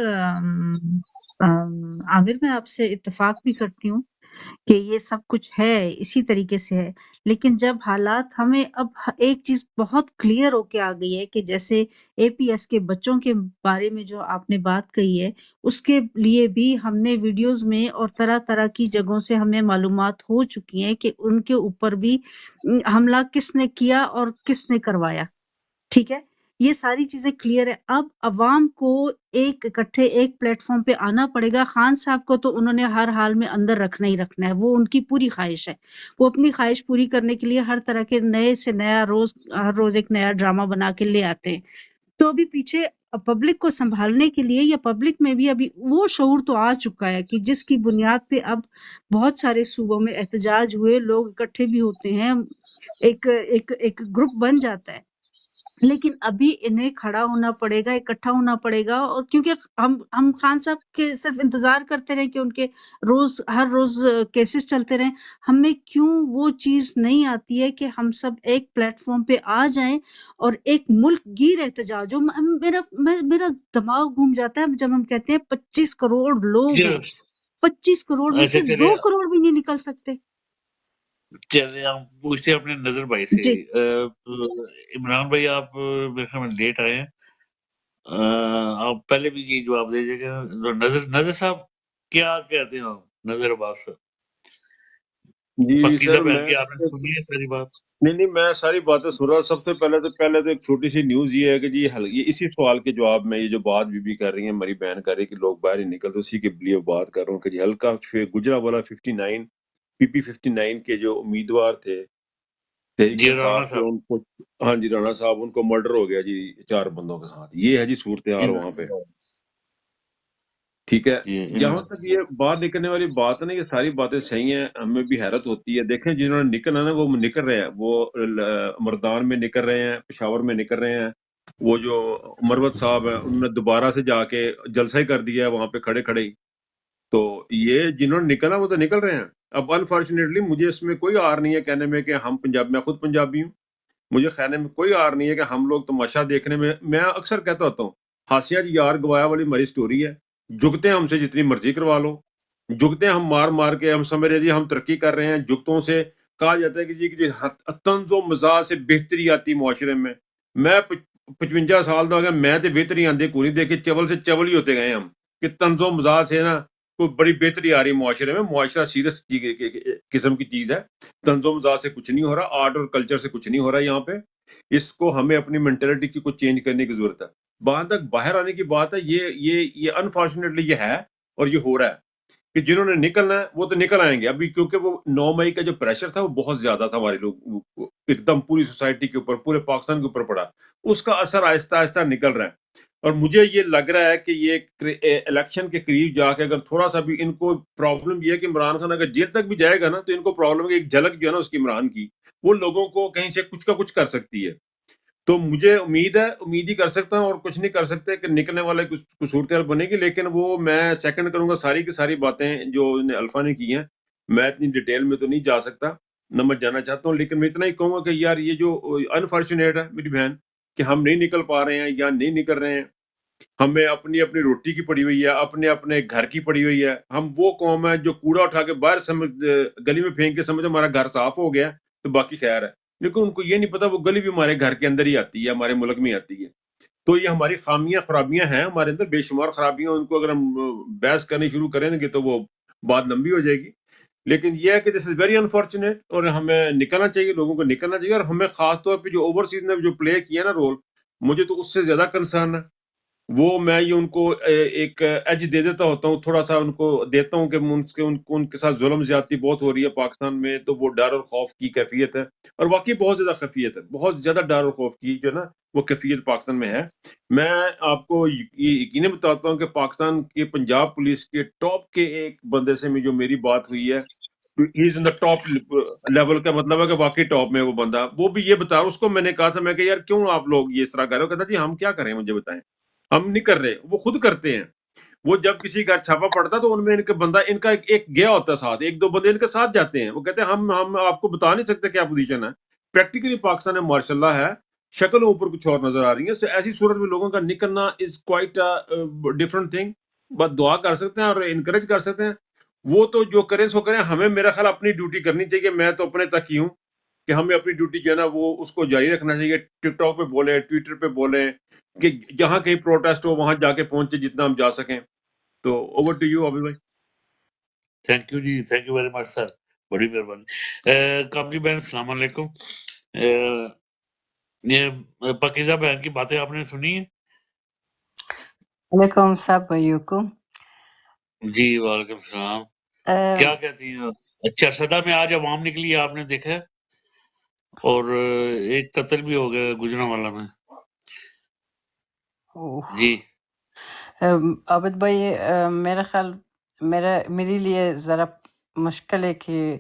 عامر، میں آپ سے اتفاق بھی کرتی ہوں کہ یہ سب کچھ ہے، اسی طریقے سے ہے. لیکن جب حالات ہمیں اب ایک چیز بہت کلیئر ہو کے آ گئی ہے کہ جیسے اے پی ایس کے بچوں کے بارے میں جو آپ نے بات کہی ہے، اس کے لیے بھی ہم نے ویڈیوز میں اور طرح طرح کی جگہوں سے ہمیں معلومات ہو چکی ہیں کہ ان کے اوپر بھی حملہ کس نے کیا اور کس نے کروایا. ٹھیک ہے، یہ ساری چیزیں کلیئر ہے. اب عوام کو ایک اکٹھے ایک پلیٹ فارم پہ آنا پڑے گا. خان صاحب کو تو انہوں نے ہر حال میں اندر رکھنا ہی رکھنا ہے، وہ ان کی پوری خواہش ہے. وہ اپنی خواہش پوری کرنے کے لیے ہر طرح کے نئے سے نیا ہر روز ایک نیا ڈرامہ بنا کے لے آتے ہیں. تو ابھی پیچھے پبلک کو سنبھالنے کے لیے یا پبلک میں بھی ابھی وہ شعور تو آ چکا ہے کہ جس کی بنیاد پہ اب بہت سارے صوبوں میں احتجاج ہوئے، لوگ اکٹھے بھی ہوتے ہیں، ایک گروپ بن جاتا ہے. لیکن ابھی انہیں کھڑا ہونا پڑے گا، اکٹھا ہونا پڑے گا. اور کیونکہ ہم خان صاحب کے صرف انتظار کرتے رہے کہ ان کے ہر روز کیسز چلتے رہیں. ہمیں کیوں وہ چیز نہیں آتی ہے کہ ہم سب ایک پلیٹ فارم پہ آ جائیں اور ایک ملک گیر احتجاج ہو. میرا دماغ گھوم جاتا ہے جب ہم کہتے ہیں 25 کروڑ لوگ ہیں، 25 کروڑ میں اچھا سے چلے 2 کروڑ بھی نہیں نکل سکتے. ہم پوچھتے ہیں اپنے نظر بھائی سے. جی عمران بھائی آپ میرے خیال میں لیٹ آئے ہیں، آپ پہلے بھی یہ جواب دے دیجیے گا. نظر صاحب کیا کہتے ہیں آپ؟ نظر عباس صاحب، جی پاکیزہ سر، بہن کی آپ نے سنی ہے ساری بات؟ نہیں میں ساری باتیں سن رہا ہوں. سب سے پہلے تو ایک چھوٹی سی نیوز یہ ہے کہ جی یہ اسی سوال کے جواب میں یہ جو بات بھی کر رہی ہیں ہماری بہن کر رہی ہے کہ لوگ باہر ہی نکلتے، اسی کے لیے بات کر رہا ہوں کہ جی ہلکا گجرا والا 59 پی پی 59 کے جو امیدوار تھے ایک جی انصاف رانا کے صاحب ان کو، ہاں جی رانا صاحب، ان کو مرڈر ہو گیا جی 4 بندوں کے ساتھ. یہ ہے جی صورتحال وہاں پہ. ٹھیک ہے. جہاں تک یہ بات نکلنے والی بات ہے نا، یہ ساری باتیں صحیح ہیں، ہمیں بھی حیرت ہوتی ہے. دیکھیں جنہوں نے نکلنا نا وہ نکل رہے ہیں، وہ مردان میں نکل رہے ہیں، پشاور میں نکل رہے ہیں. وہ جو مروت صاحب ہیں انہوں نے دوبارہ سے جا کے جلسہ ہی کر دیا ہے وہاں پہ کھڑے کھڑے ہی. تو یہ جنہوں نے نکلنا وہ تو نکل رہے ہیں. اب انفارچونیٹلی مجھے اس میں کوئی آر نہیں ہے کہنے میں کہ ہم پنجاب، میں خود پنجابی ہوں، مجھے کہنے میں کوئی آر نہیں ہے کہ ہم لوگ تماشا دیکھنے میں اکثر کہتا ہوتا ہوں ہاسیہ جی یار گوایا والی ہماری سٹوری ہے. جگتے ہیں ہم سے جتنی مرضی کروا لو، جگتے ہیں ہم مار مار کے، ہم سمجھ رہے جی ہم ترقی کر رہے ہیں. جگتوں سے کہا جاتا ہے کہ جی طنز و مزاح سے بہتری آتی معاشرے میں. میں 55 سال کا ہو گیا، میں تو بہتری آندھی کو نہیں دیکھی، چول سے چول ہی ہوتے گئے ہم کہ طنز و مزاح سے نا کوئی بڑی بہتری آ رہی معاشرے میں. معاشرہ سیریس قسم کی چیز ہے. طنز و مزاح سے کچھ نہیں ہو رہا، آرٹ اور کلچر سے کچھ نہیں ہو رہا یہاں پہ. اس کو ہمیں اپنی مینٹلٹی کی کچھ چینج کرنے کی ضرورت ہے. وہاں تک باہر آنے کی بات ہے، یہ انفارچونیٹلی یہ ہے اور یہ ہو رہا ہے کہ جنہوں نے نکلنا ہے وہ تو نکل آئیں گے ابھی، کیونکہ وہ 9 مئی کا جو پریشر تھا وہ بہت زیادہ تھا ہمارے لوگ، ایک دم پوری سوسائٹی کے اوپر، پورے پاکستان کے اوپر پڑا. اس کا اثر آہستہ آہستہ نکل رہا ہے. اور مجھے یہ لگ رہا ہے کہ یہ الیکشن کے قریب جا کے اگر تھوڑا سا بھی ان کو پرابلم یہ ہے کہ عمران خان اگر جیل تک بھی جائے گا نا تو ان کو پرابلم ہے، ایک جھلک جو ہے نا اس کی عمران کی، وہ لوگوں کو کہیں سے کچھ کا کچھ کر سکتی ہے. تو مجھے امید ہے، امید ہی کر سکتا ہوں اور کچھ نہیں کر سکتے کہ نکلنے والے کچھ صورتحال بنے گی. لیکن وہ میں سیکنڈ کروں گا ساری کی ساری باتیں جو الفا نے کی ہیں. میں اتنی ڈیٹیل میں تو نہیں جا سکتا، نہ میں جانا چاہتا ہوں، لیکن میں اتنا ہی کہوں گا کہ یار یہ جو انفارچونیٹ ہے میری بہن کہ ہم نہیں نکل پا رہے ہیں یا نہیں نکل رہے ہیں. ہمیں اپنی اپنی روٹی کی پڑی ہوئی ہے، اپنے اپنے گھر کی پڑی ہوئی ہے. ہم وہ قوم ہے جو کوڑا اٹھا کے باہر گلی میں پھینک کے سمجھ ہمارا گھر صاف ہو گیا تو باقی خیر ہے. لیکن ان کو یہ نہیں پتا وہ گلی بھی ہمارے گھر کے اندر ہی آتی ہے، ہمارے ملک میں آتی ہے. تو یہ ہماری خامیاں خرابیاں ہیں، ہمارے اندر بے شمار خرابیاں. ان کو اگر ہم بحث کرنی شروع کریں گے تو وہ بات لمبی ہو جائے گی. لیکن یہ ہے کہ دس از ویری انفارچونیٹ اور ہمیں نکلنا چاہیے، لوگوں کو نکلنا چاہیے. اور ہمیں خاص طور پہ جو اوورسیز نے جو پلے کیا نا رول، مجھے تو اس سے زیادہ کنسرن ہے. وہ میں یہ ان کو ایک ایج دے دیتا ہوتا ہوں، تھوڑا سا ان کو دیتا ہوں کہ ان کے ساتھ ظلم زیادتی بہت ہو رہی ہے پاکستان میں. تو وہ ڈر اور خوف کی کیفیت ہے، اور واقعی بہت زیادہ خفیت ہے، بہت زیادہ ڈر اور خوف کی جو ہے نا وہ کیفیت پاکستان میں ہے. میں آپ کو یقیناً بتاتا ہوں کہ پاکستان کے پنجاب پولیس کے ٹاپ کے ایک بندے سے جو میری بات ہوئی ہے، ہی از ان دا ٹاپ لیول، کا مطلب ہے کہ واقعی ٹاپ میں وہ بندہ. وہ بھی یہ بتا، اس کو میں نے کہا تھا میں کہ یار کیوں آپ لوگ یہ اس طرح کر رہے ہو؟ کہتا جی ہم کیا کریں، مجھے بتائیں. ہم نہیں کر رہے، وہ خود کرتے ہیں. وہ جب کسی کا چھاپا پڑتا تو ان میں ان کا بندہ، ان کا ایک گیا ہوتا ہے ساتھ، 1-2 بندے ان کے ساتھ جاتے ہیں. وہ کہتے ہیں ہم آپ کو بتا نہیں سکتے کیا پوزیشن ہے. پریکٹیکلی پاکستان میں ماشاء اللہ ہے، شکل اوپر کچھ اور نظر آ رہی ہے. ایسی صورت میں لوگوں کا نکلنا از کوائٹ ڈفرنٹ تھنگ. بس دعا کر سکتے ہیں اور انکریج کر سکتے ہیں. وہ تو جو کریں سو کریں. ہمیں میرا خیال اپنی ڈیوٹی کرنی چاہیے. میں تو اپنے تک ہی ہوں کہ ہمیں اپنی ڈیوٹی جو ہے نا وہ اس کو جاری رکھنا چاہیے. ٹک ٹاک پہ بولیں، ٹویٹر پہ بولیں، کہ جہاں کہیں پروٹیسٹ ہو وہاں جا کے پہنچے جتنا ہم جا سکیں. تو اوور ٹو یو عابد بھائی. تھینک یو جی، thank you very much sir, بڑی مہربانی. کاملی بہن السلام علیکم. یہ پاکیزہ بہن کی باتیں آپ نے سنی ہیں؟ وعلیکم السلام بھائیوں. جی وعلیکم السلام. کیا کہتی ہیں؟ چرسدہ میں آج عوام نکلی، آپ نے دیکھا ہے، اور ایک قتل بھی ہو گیا گجرانوالہ میں. جی عابد بھائی، میرا خیال میرے لیے ذرا مشکل ہے کہ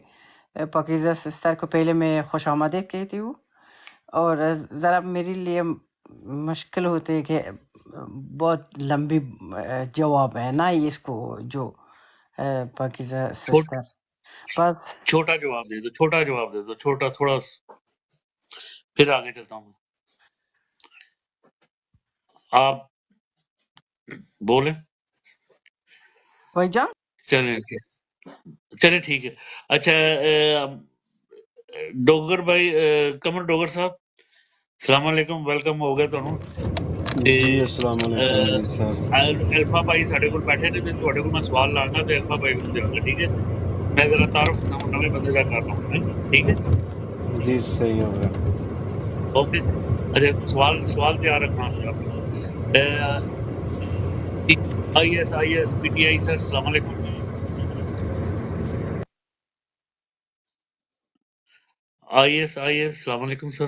پاکیزہ سسٹر کو پہلے میں خوش آمدید کہتی ہوں، اور ذرا میرے لیے مشکل ہوتے ہے کہ بہت لمبی جواب ہے نا اس کو جو پاکیزہ سسٹر. بس چھوٹا جواب دے دو، چھوٹا جواب دے دو، چھوٹا تھوڑا، پھر آگے چلتا ہوں. آپ بولیں. بھائی جان چلے ٹھیک ہے. اچھا ڈوگر بھائی، کمر ڈوگر صاحب السلام علیکم، ویلکم ہو گیا تانوں. جی السلام علیکم جی صاحب. الفا بھائی ساڈے کول بیٹھے نے تے تواڈے کول میں سوال لاں گا تے الفا بھائی کول دیاں گا. ٹھیک ہے، میں ذرا تعارف نویں بندے دا کر رہا ہوں. ٹھیک ہے جی صحیح ہو گیا. اوکے. اچھا سوال تیار رکھنا آپ لوگ. I S P T I سر السلام علیکم. IS السلام علیکم سر.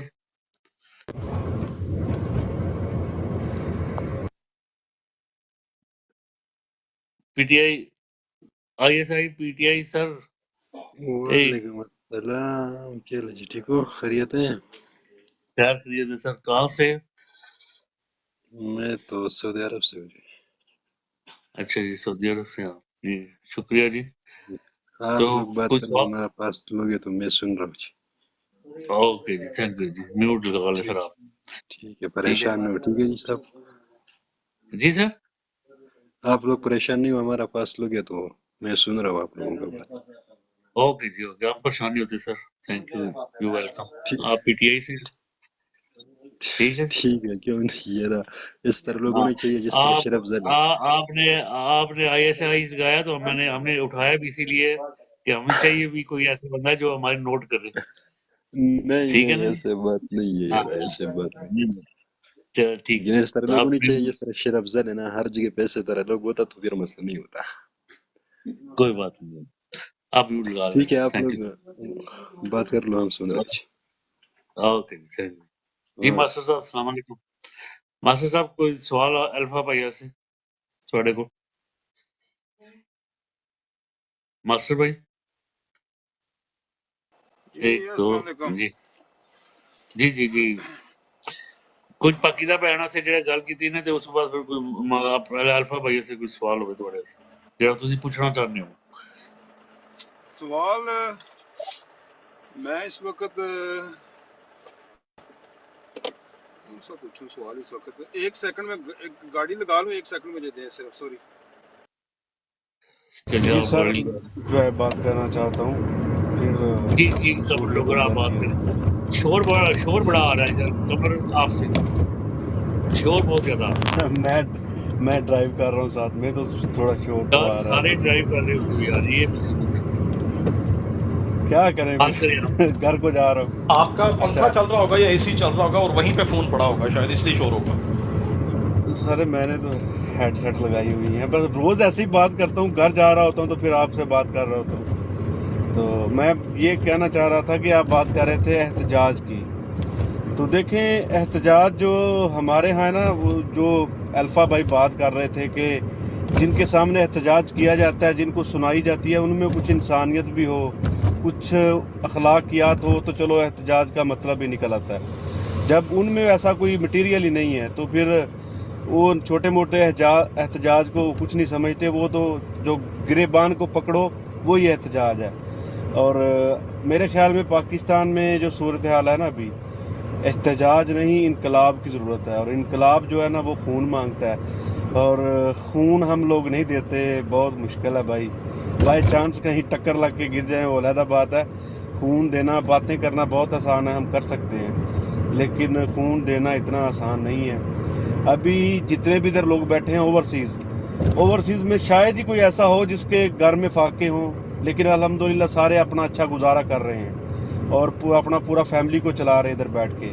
PTI ISI PTI سر. وعلیکم السلام. کیا حال ہے جی؟ ٹھیک ہو؟ خیریت ہے؟ خیر خیریت ہے سر. کہاں سے؟ میں تو سعودی عرب سے ہوں جی. اچھا جی سعودی عرب سے آپ. جی شکریہ جی. آپ تو لوگ بات کوئی کرو، سوال؟ ہمارا پاس لوگے تو میں سن رہا ہوں جی. اوکے جی تھینک یو جی. میوٹ لگا لیں سر ٹھیک آپ. ٹھیک ہے، پریشان نہیں ہو. ٹھیک ہے جی صاحب، جی سر. آپ لوگ پریشان نہیں ہو، ہمارا پاس لوگے تو میں سن رہا ہوں آپ لوگوں کا بات. اوکے جی اوکے. آپ پریشانی ہوتی sir. Thank you. You welcome. ٹھیک آپ PTI سے ٹھیک ہے. ٹھیک ہے، کیوں نہیں؟ یہ نا اس طرح لوگوں ہاں نے چاہیے جس طرح شرف زن ہے. آپ نے ISI گایا تو ہم نے اٹھایا بھی اسی لیے کہ ہمیں چاہیے بھی کوئی ایسا بندہ جو ہماری نوٹ کرے. نہیں ٹھیک ہے نہیں، نا جی. ایسے بات نہیں ہے ہاں یار، ایسے بات نہیں. چلو ٹھیک لیکن ہے. اس طرح تو لوگوں آپ نے چاہیے جس طرح شرف زن ہے نا، ہر جگہ پیسے طرح لوگ ہوتا تو پھر مسئلہ نہیں ہوتا. کوئی بات نہیں. آپ میوٹ لگا لیں ٹھیک ہے، سر. آپ تھینک لوگ یو. بات کر لو، ہم سن رہے تھے. اوکے جی تھینک یو. جی ماسٹر صاحب السلام علیکم. ماسٹر صاحب کوئی سوال الفا بھائی سے تھوڑے کو؟ ماسٹر بھائی جی ایک دو. السلام علیکم. جی جی جی جی. کچھ پاکیزہ بہنا سے جڑا گل کیتی نے تے اس بعد پھر کوئی الفا بھائی سے کوئی سوال ہوے تھوڑے سے جڑا تسی پوچھنا چاہتے ہو. سوال میں اس وقت کون سا پوچھوں سوال اس وقت؟ ایک سیکنڈ میں گاڑی لگا لوں، ایک سیکنڈ مجھے دیں صرف. سوری. چلیے جی آپ سر، گاڑی جو ہے بات کرنا چاہتا ہوں، پھر جی جی ضرور کمر یہ ڈوگر بن آپ بات جاتی کریں. ہے. شور بڑا آ رہا ہے ادھر کمر آپ سے شور بہت زیادہ آ رہا میں ڈرائیو کر رہا ہوں ساتھ میں، تو تھوڑا شور تو ہے. آ رہا ہے سارے بس. ڈرائیو کر رہے ہوتے ہو یار، یہ مصیبت ہے. کیا کریں حل کریں آپ. پھر گھر کو جا رہا ہوں. آپ کا پنکھا اچھا چل رہا ہوگا یا AC چل رہا ہوگا اور وہیں پہ فون پڑا ہوگا، شاید اس لیے شور ہوگا. سر میں نے تو ہیڈ سیٹ لگائی ہوئی ہیں، بس روز ایسے ہی بات کرتا ہوں، گھر جا رہا ہوتا ہوں تو پھر آپ سے بات کر رہا ہوتا ہوں. تو میں یہ کہنا چاہ رہا تھا کہ آپ بات کر رہے تھے احتجاج کی. تو دیکھیں احتجاج جو ہمارے ہاں ہے نا، وہ جو الفا بھائی بات کر رہے تھے کہ جن کے سامنے احتجاج کیا جاتا ہے، جن کو سنائی جاتی ہے، ان میں کچھ انسانیت بھی ہو، کچھ اخلاقیات ہو، تو چلو احتجاج کا مطلب ہی نکل آتا ہے. جب ان میں ایسا کوئی مٹیریل ہی نہیں ہے تو پھر وہ چھوٹے موٹے احتجاج کو کچھ نہیں سمجھتے. وہ تو جو گریبان کو پکڑو وہی احتجاج ہے. اور میرے خیال میں پاکستان میں جو صورتحال ہے نا ابھی، احتجاج نہیں انقلاب کی ضرورت ہے. اور انقلاب جو ہے نا وہ خون مانگتا ہے، اور خون ہم لوگ نہیں دیتے. بہت مشکل ہے بھائی. بائی چانس کہیں ٹکر لگ کے گر جائیں وہ علیحدہ بات ہے. خون دینا، باتیں کرنا بہت آسان ہے، ہم کر سکتے ہیں، لیکن خون دینا اتنا آسان نہیں ہے. ابھی جتنے بھی ادھر لوگ بیٹھے ہیں اوورسیز میں شاید ہی کوئی ایسا ہو جس کے گھر میں فاقے ہوں، لیکن الحمدللہ سارے اپنا اچھا گزارا کر رہے ہیں اور اپنا پورا فیملی کو چلا رہے ہیں ادھر بیٹھ کے.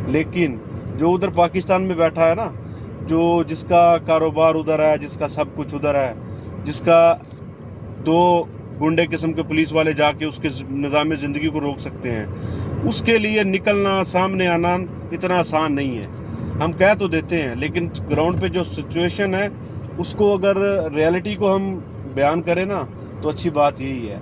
لیکن جو ادھر پاکستان میں بیٹھا ہے نا، جس کا کاروبار ادھر ہے، جس کا سب کچھ ادھر ہے، جس کا 2 گنڈے قسم کے پولیس والے جا کے اس کے نظام زندگی کو روک سکتے ہیں، اس کے لیے نکلنا، سامنے آنا اتنا آسان نہیں ہے. ہم کہہ تو دیتے ہیں، لیکن گراؤنڈ پہ جو سچویشن ہے اس کو اگر ریالٹی کو ہم بیان کریں نا تو اچھی بات یہی ہے.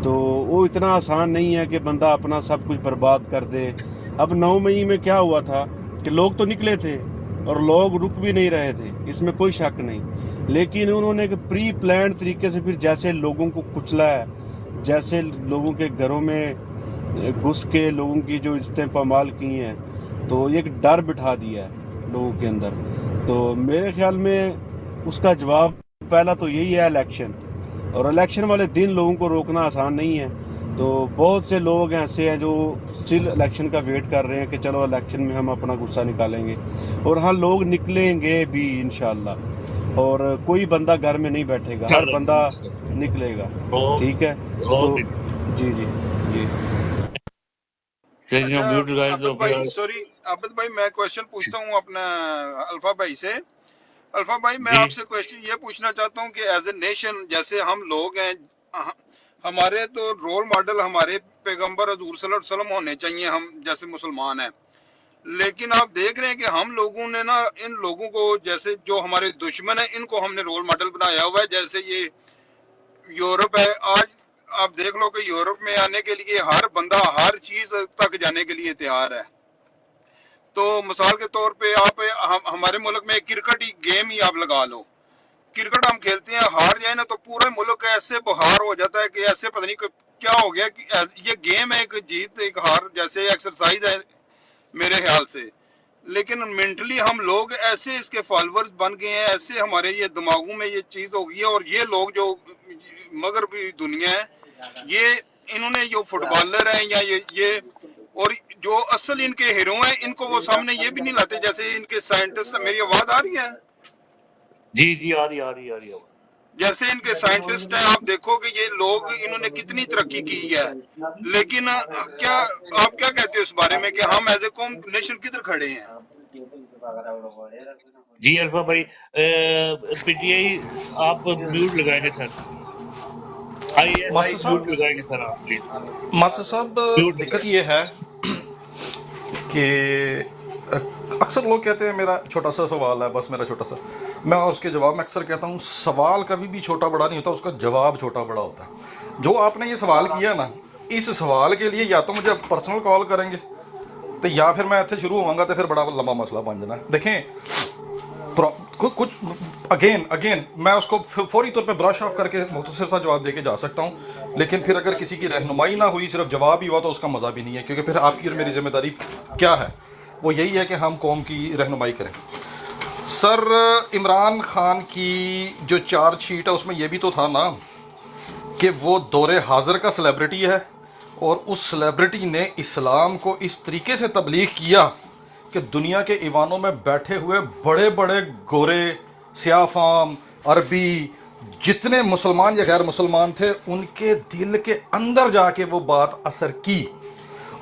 تو وہ اتنا آسان نہیں ہے کہ بندہ اپنا سب کچھ برباد کر دے. اب 9 مئی میں کیا ہوا تھا کہ لوگ تو نکلے تھے اور لوگ رک بھی نہیں رہے تھے، اس میں کوئی شک نہیں، لیکن انہوں نے پری پلانڈ طریقے سے پھر جیسے لوگوں کو کچلا ہے، جیسے لوگوں کے گھروں میں گھس کے لوگوں کی جو عزتیں پامال کی ہیں، تو ایک ڈر بٹھا دیا ہے لوگوں کے اندر. تو میرے خیال میں اس کا جواب پہلا تو یہی ہے الیکشن. اور الیکشن والے دن لوگوں کو روکنا آسان نہیں ہے. تو بہت سے لوگ ایسے ہیں جو اسٹل الیکشن کا ویٹ کر رہے ہیں کہ چلو الیکشن میں ہم اپنا غصہ نکالیں گے. اور ہاں لوگ نکلیں گے بھی انشاءاللہ، اور کوئی بندہ گھر میں نہیں بیٹھے گا، ہر بندہ نکلے گا. ٹھیک ہے تو جی جی جی. اچھا میوٹ لگائے تو عبد بھائی، سوری عبد بھائی، میں کوشچن پوچھتا ہوں اپنا الفا بھائی سے. الفا بھائی، میں جی آپ سے کوشچن یہ پوچھنا چاہتا ہوں کہ ایز اے نیشن، جیسے ہم لوگ ہیں، ہمارے تو رول ماڈل ہمارے پیغمبر حضور صلی اللہ علیہ وسلم ہونے چاہیے، ہم جیسے مسلمان ہیں. لیکن آپ دیکھ رہے ہیں کہ ہم لوگوں نے نا ان لوگوں کو، جیسے جو ہمارے دشمن ہیں، ان کو ہم نے رول ماڈل بنایا ہوا ہے. جیسے یہ یورپ ہے، آج آپ دیکھ لو کہ یورپ میں آنے کے لیے ہر بندہ ہر چیز تک جانے کے لیے تیار ہے. تو مثال کے طور پہ آپ ہمارے ملک میں کرکٹ ہی گیم ہی آپ لگا لو، کرکٹ ہم کھیلتے ہیں، ہار جائے نا تو پورا ملک ایسے بہار ہو جاتا ہے کہ ایسے پتہ نہیں کیا ہو گیا کہ یہ گیم ہے، ایک جیت ایک ہار جیسے ایکسرسائز ہے میرے خیال سے. لیکن مینٹلی ہم لوگ ایسے اس کے فالوورز بن گئے ہیں، ایسے ہمارے یہ دماغوں میں یہ چیز ہو گئی ہے. اور یہ لوگ جو مغربی دنیا ہے، یہ انہوں نے جو فٹ بالر ہیں یا یہ اور جو اصل ان کے ہیرو ہیں، ان کو وہ سامنے یہ بھی نہیں لاتے. جیسے ان کے سائنٹسٹ، میری آواز آ رہی ہے؟ جی جی آ رہی آ رہی جیسے ان کے سائنٹسٹ ہیں، آپ دیکھو کہ یہ لوگ انہوں نے کتنی ترقی کی ہے. لیکن کیا آپ کیا کہتے ہو اس بارے میں کہ ہم ایز اے قوم نیشن کدھر کھڑے ہیں؟ جی الفا بھائی، پی ٹی آئی آپ میوٹ لگائیں گے sir, I S I master mute صاحب لگائیں گے سر آپ پلیز، ماسٹر صاحب میوٹ دقت لگائیں. یہ ہے کہ اکثر لوگ کہتے ہیں میرا چھوٹا سا سوال ہے، بس میرا چھوٹا سا، میں اس کے جواب میں اکثر کہتا ہوں سوال کبھی بھی چھوٹا بڑا نہیں ہوتا، اس کا جواب چھوٹا بڑا ہوتا ہے. جو آپ نے یہ سوال کیا نا، اس سوال کے لیے یا تو مجھے پرسنل کال کریں گے تو یا پھر میں اتنے شروع ہوں گا تو پھر بڑا لمبا مسئلہ بن جانا. دیکھیں کچھ اگین میں اس کو فوری طور پہ برش آف کر کے مختصر سا جواب دے کے جا سکتا ہوں، لیکن پھر اگر کسی کی رہنمائی نہ ہوئی، صرف جواب ہی ہوا تو اس کا مزہ بھی نہیں ہے، کیونکہ پھر آپ کی اور میری ذمہ داری کیا ہے؟ وہ یہی ہے کہ ہم قوم کی رہنمائی کریں. سر عمران خان کی جو چارج شیٹ ہے اس میں یہ بھی تو تھا نا کہ وہ دور حاضر کا سیلیبریٹی ہے، اور اس سیلیبریٹی نے اسلام کو اس طریقے سے تبلیغ کیا کہ دنیا کے ایوانوں میں بیٹھے ہوئے بڑے بڑے گورے، سیاہ فام، عربی، جتنے مسلمان یا غیر مسلمان تھے، ان کے دل کے اندر جا کے وہ بات اثر کی.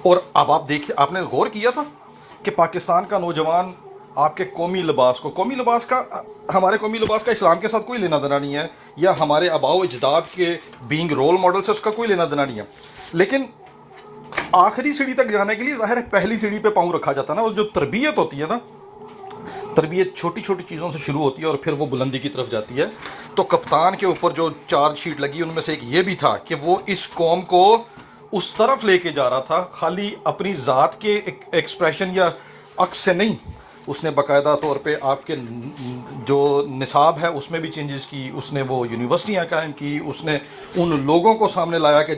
اور اب آپ دیکھیے، آپ نے غور کیا تھا کہ پاکستان کا نوجوان آپ کے قومی لباس کا ہمارے قومی لباس کا اسلام کے ساتھ کوئی لینا دینا نہیں ہے، یا ہمارے آباء و اجداد کے بینگ رول ماڈل سے اس کا کوئی لینا دینا نہیں ہے. لیکن آخری سیڑھی تک جانے کے لیے ظاہر ہے پہلی سیڑھی پہ پاؤں رکھا جاتا ہے نا. اور جو تربیت ہوتی ہے نا، تربیت چھوٹی چھوٹی چیزوں سے شروع ہوتی ہے اور پھر وہ بلندی کی طرف جاتی ہے. تو کپتان کے اوپر جو چارج شیٹ لگی ان میں سے ایک یہ بھی تھا کہ وہ اس قوم کو اس طرف لے کے جا رہا تھا، خالی اپنی ذات کے ایکسپریشن یا عکس سے نہیں. اس نے باقاعدہ طور پہ آپ کے جو نصاب ہے اس میں بھی چینجز کی، اس نے وہ یونیورسٹیاں قائم کی، اس نے ان لوگوں کو سامنے لایا کہ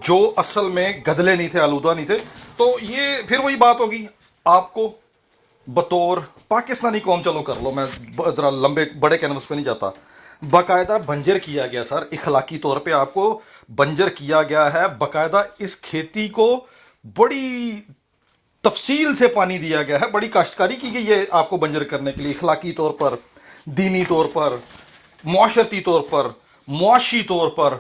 جو اصل میں گدلے نہیں تھے، آلودہ نہیں تھے. تو یہ پھر وہی بات ہوگی، آپ کو بطور پاکستانی قوم، چلو کر لو، میں ذرا لمبے بڑے کینوس پہ نہیں جاتا، باقاعدہ بنجر کیا گیا سر، اخلاقی طور پہ آپ کو بنجر کیا گیا ہے. باقاعدہ اس کھیتی کو بڑی تفصیل سے پانی دیا گیا ہے، بڑی کاشتکاری کی گئی ہے آپ کو بنجر کرنے کے لیے، اخلاقی طور پر، دینی طور پر، معاشرتی طور پر، معاشی طور پر.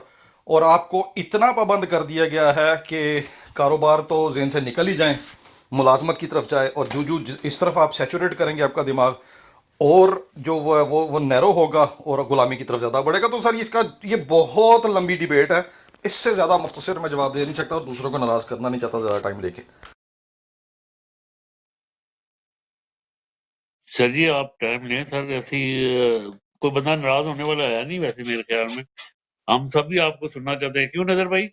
اور آپ کو اتنا پابند کر دیا گیا ہے کہ کاروبار تو ذہن سے نکل ہی جائیں، ملازمت کی طرف جائے، اور جو اس طرف آپ سیچوریٹ کریں گے آپ کا دماغ، اور جو وہ نیرو ہوگا اور غلامی کی طرف زیادہ بڑھے گا. تو سر اس کا یہ بہت لمبی ڈیبیٹ ہے، اس سے زیادہ مختصر میں جواب دے نہیں سکتا اور دوسروں کو ناراض کرنا نہیں چاہتا زیادہ ٹائم لے کے. سر جی آپ ٹائم لیں سر، ایسی کوئی بندہ ناراض ہونے والا ہے نہیں ویسے میرے خیال میں، ہم سب بھی آپ کو سننا چاہتے ہیں. کیوں نظر بھائی،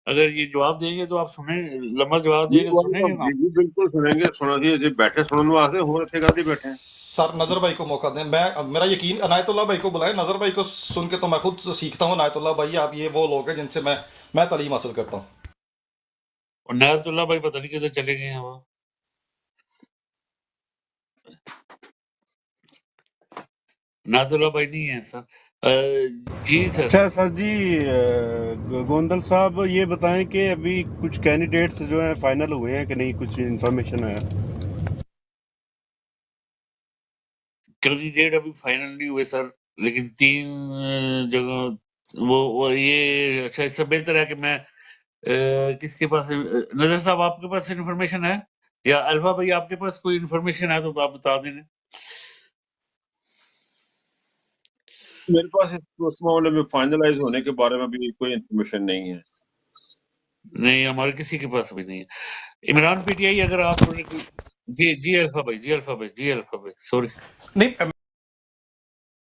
اگر یہ جواب دیں گے تو آپ سنیں، لمبا جواب دیں گے تو سنیں گے نا؟ جی بالکل سنیں گے، سنا دیے بیٹھے سننے واسطے ہو اتنے گاڑی بیٹھے ہیں. سر نظر بھائی کو موقع دیں، میرا یقین عنایت اللہ بھائی کو بلائیں. نظر بھائی کو سن کے تو میں خود سیکھتا ہوں. عنایت اللہ بھائی آپ یہ وہ لوگ ہیں جن سے میں تعلیم حاصل کرتا ہوں. اور عنایت اللہ بھائی پتہ نہیں کدھر چلے گئے ہیں وہ. عنایت اللہ بھائی نہیں ہیں سر. جی سر. اچھا سر جی، گوندل صاحب یہ بتائیں کہ ابھی کچھ کینڈیڈیٹس جو ہیں فائنل ہوئے ہیں کہ نہیں، کچھ انفارمیشن ہے؟ کینڈیڈیٹ ابھی فائنل نہیں ہوئے سر، لیکن 3 جگہ وہ یہ اچھا، اس سے بہتر ہے کہ میں کس کے پاس، نظر صاحب آپ کے پاس انفارمیشن ہے یا الفا بھائی آپ کے پاس کوئی انفارمیشن ہے تو آپ بتا دیں. میرے پاس اس معاملے میں فائنلائز ہونے کے بارے میں بھی کوئی انفارمیشن نہیں ہے. نہیں ہمارے کسی کے پاس بھی نہیں ہے. عمران پی ٹی آئی اگر آپ جی الفا بھائی سوری. نہیں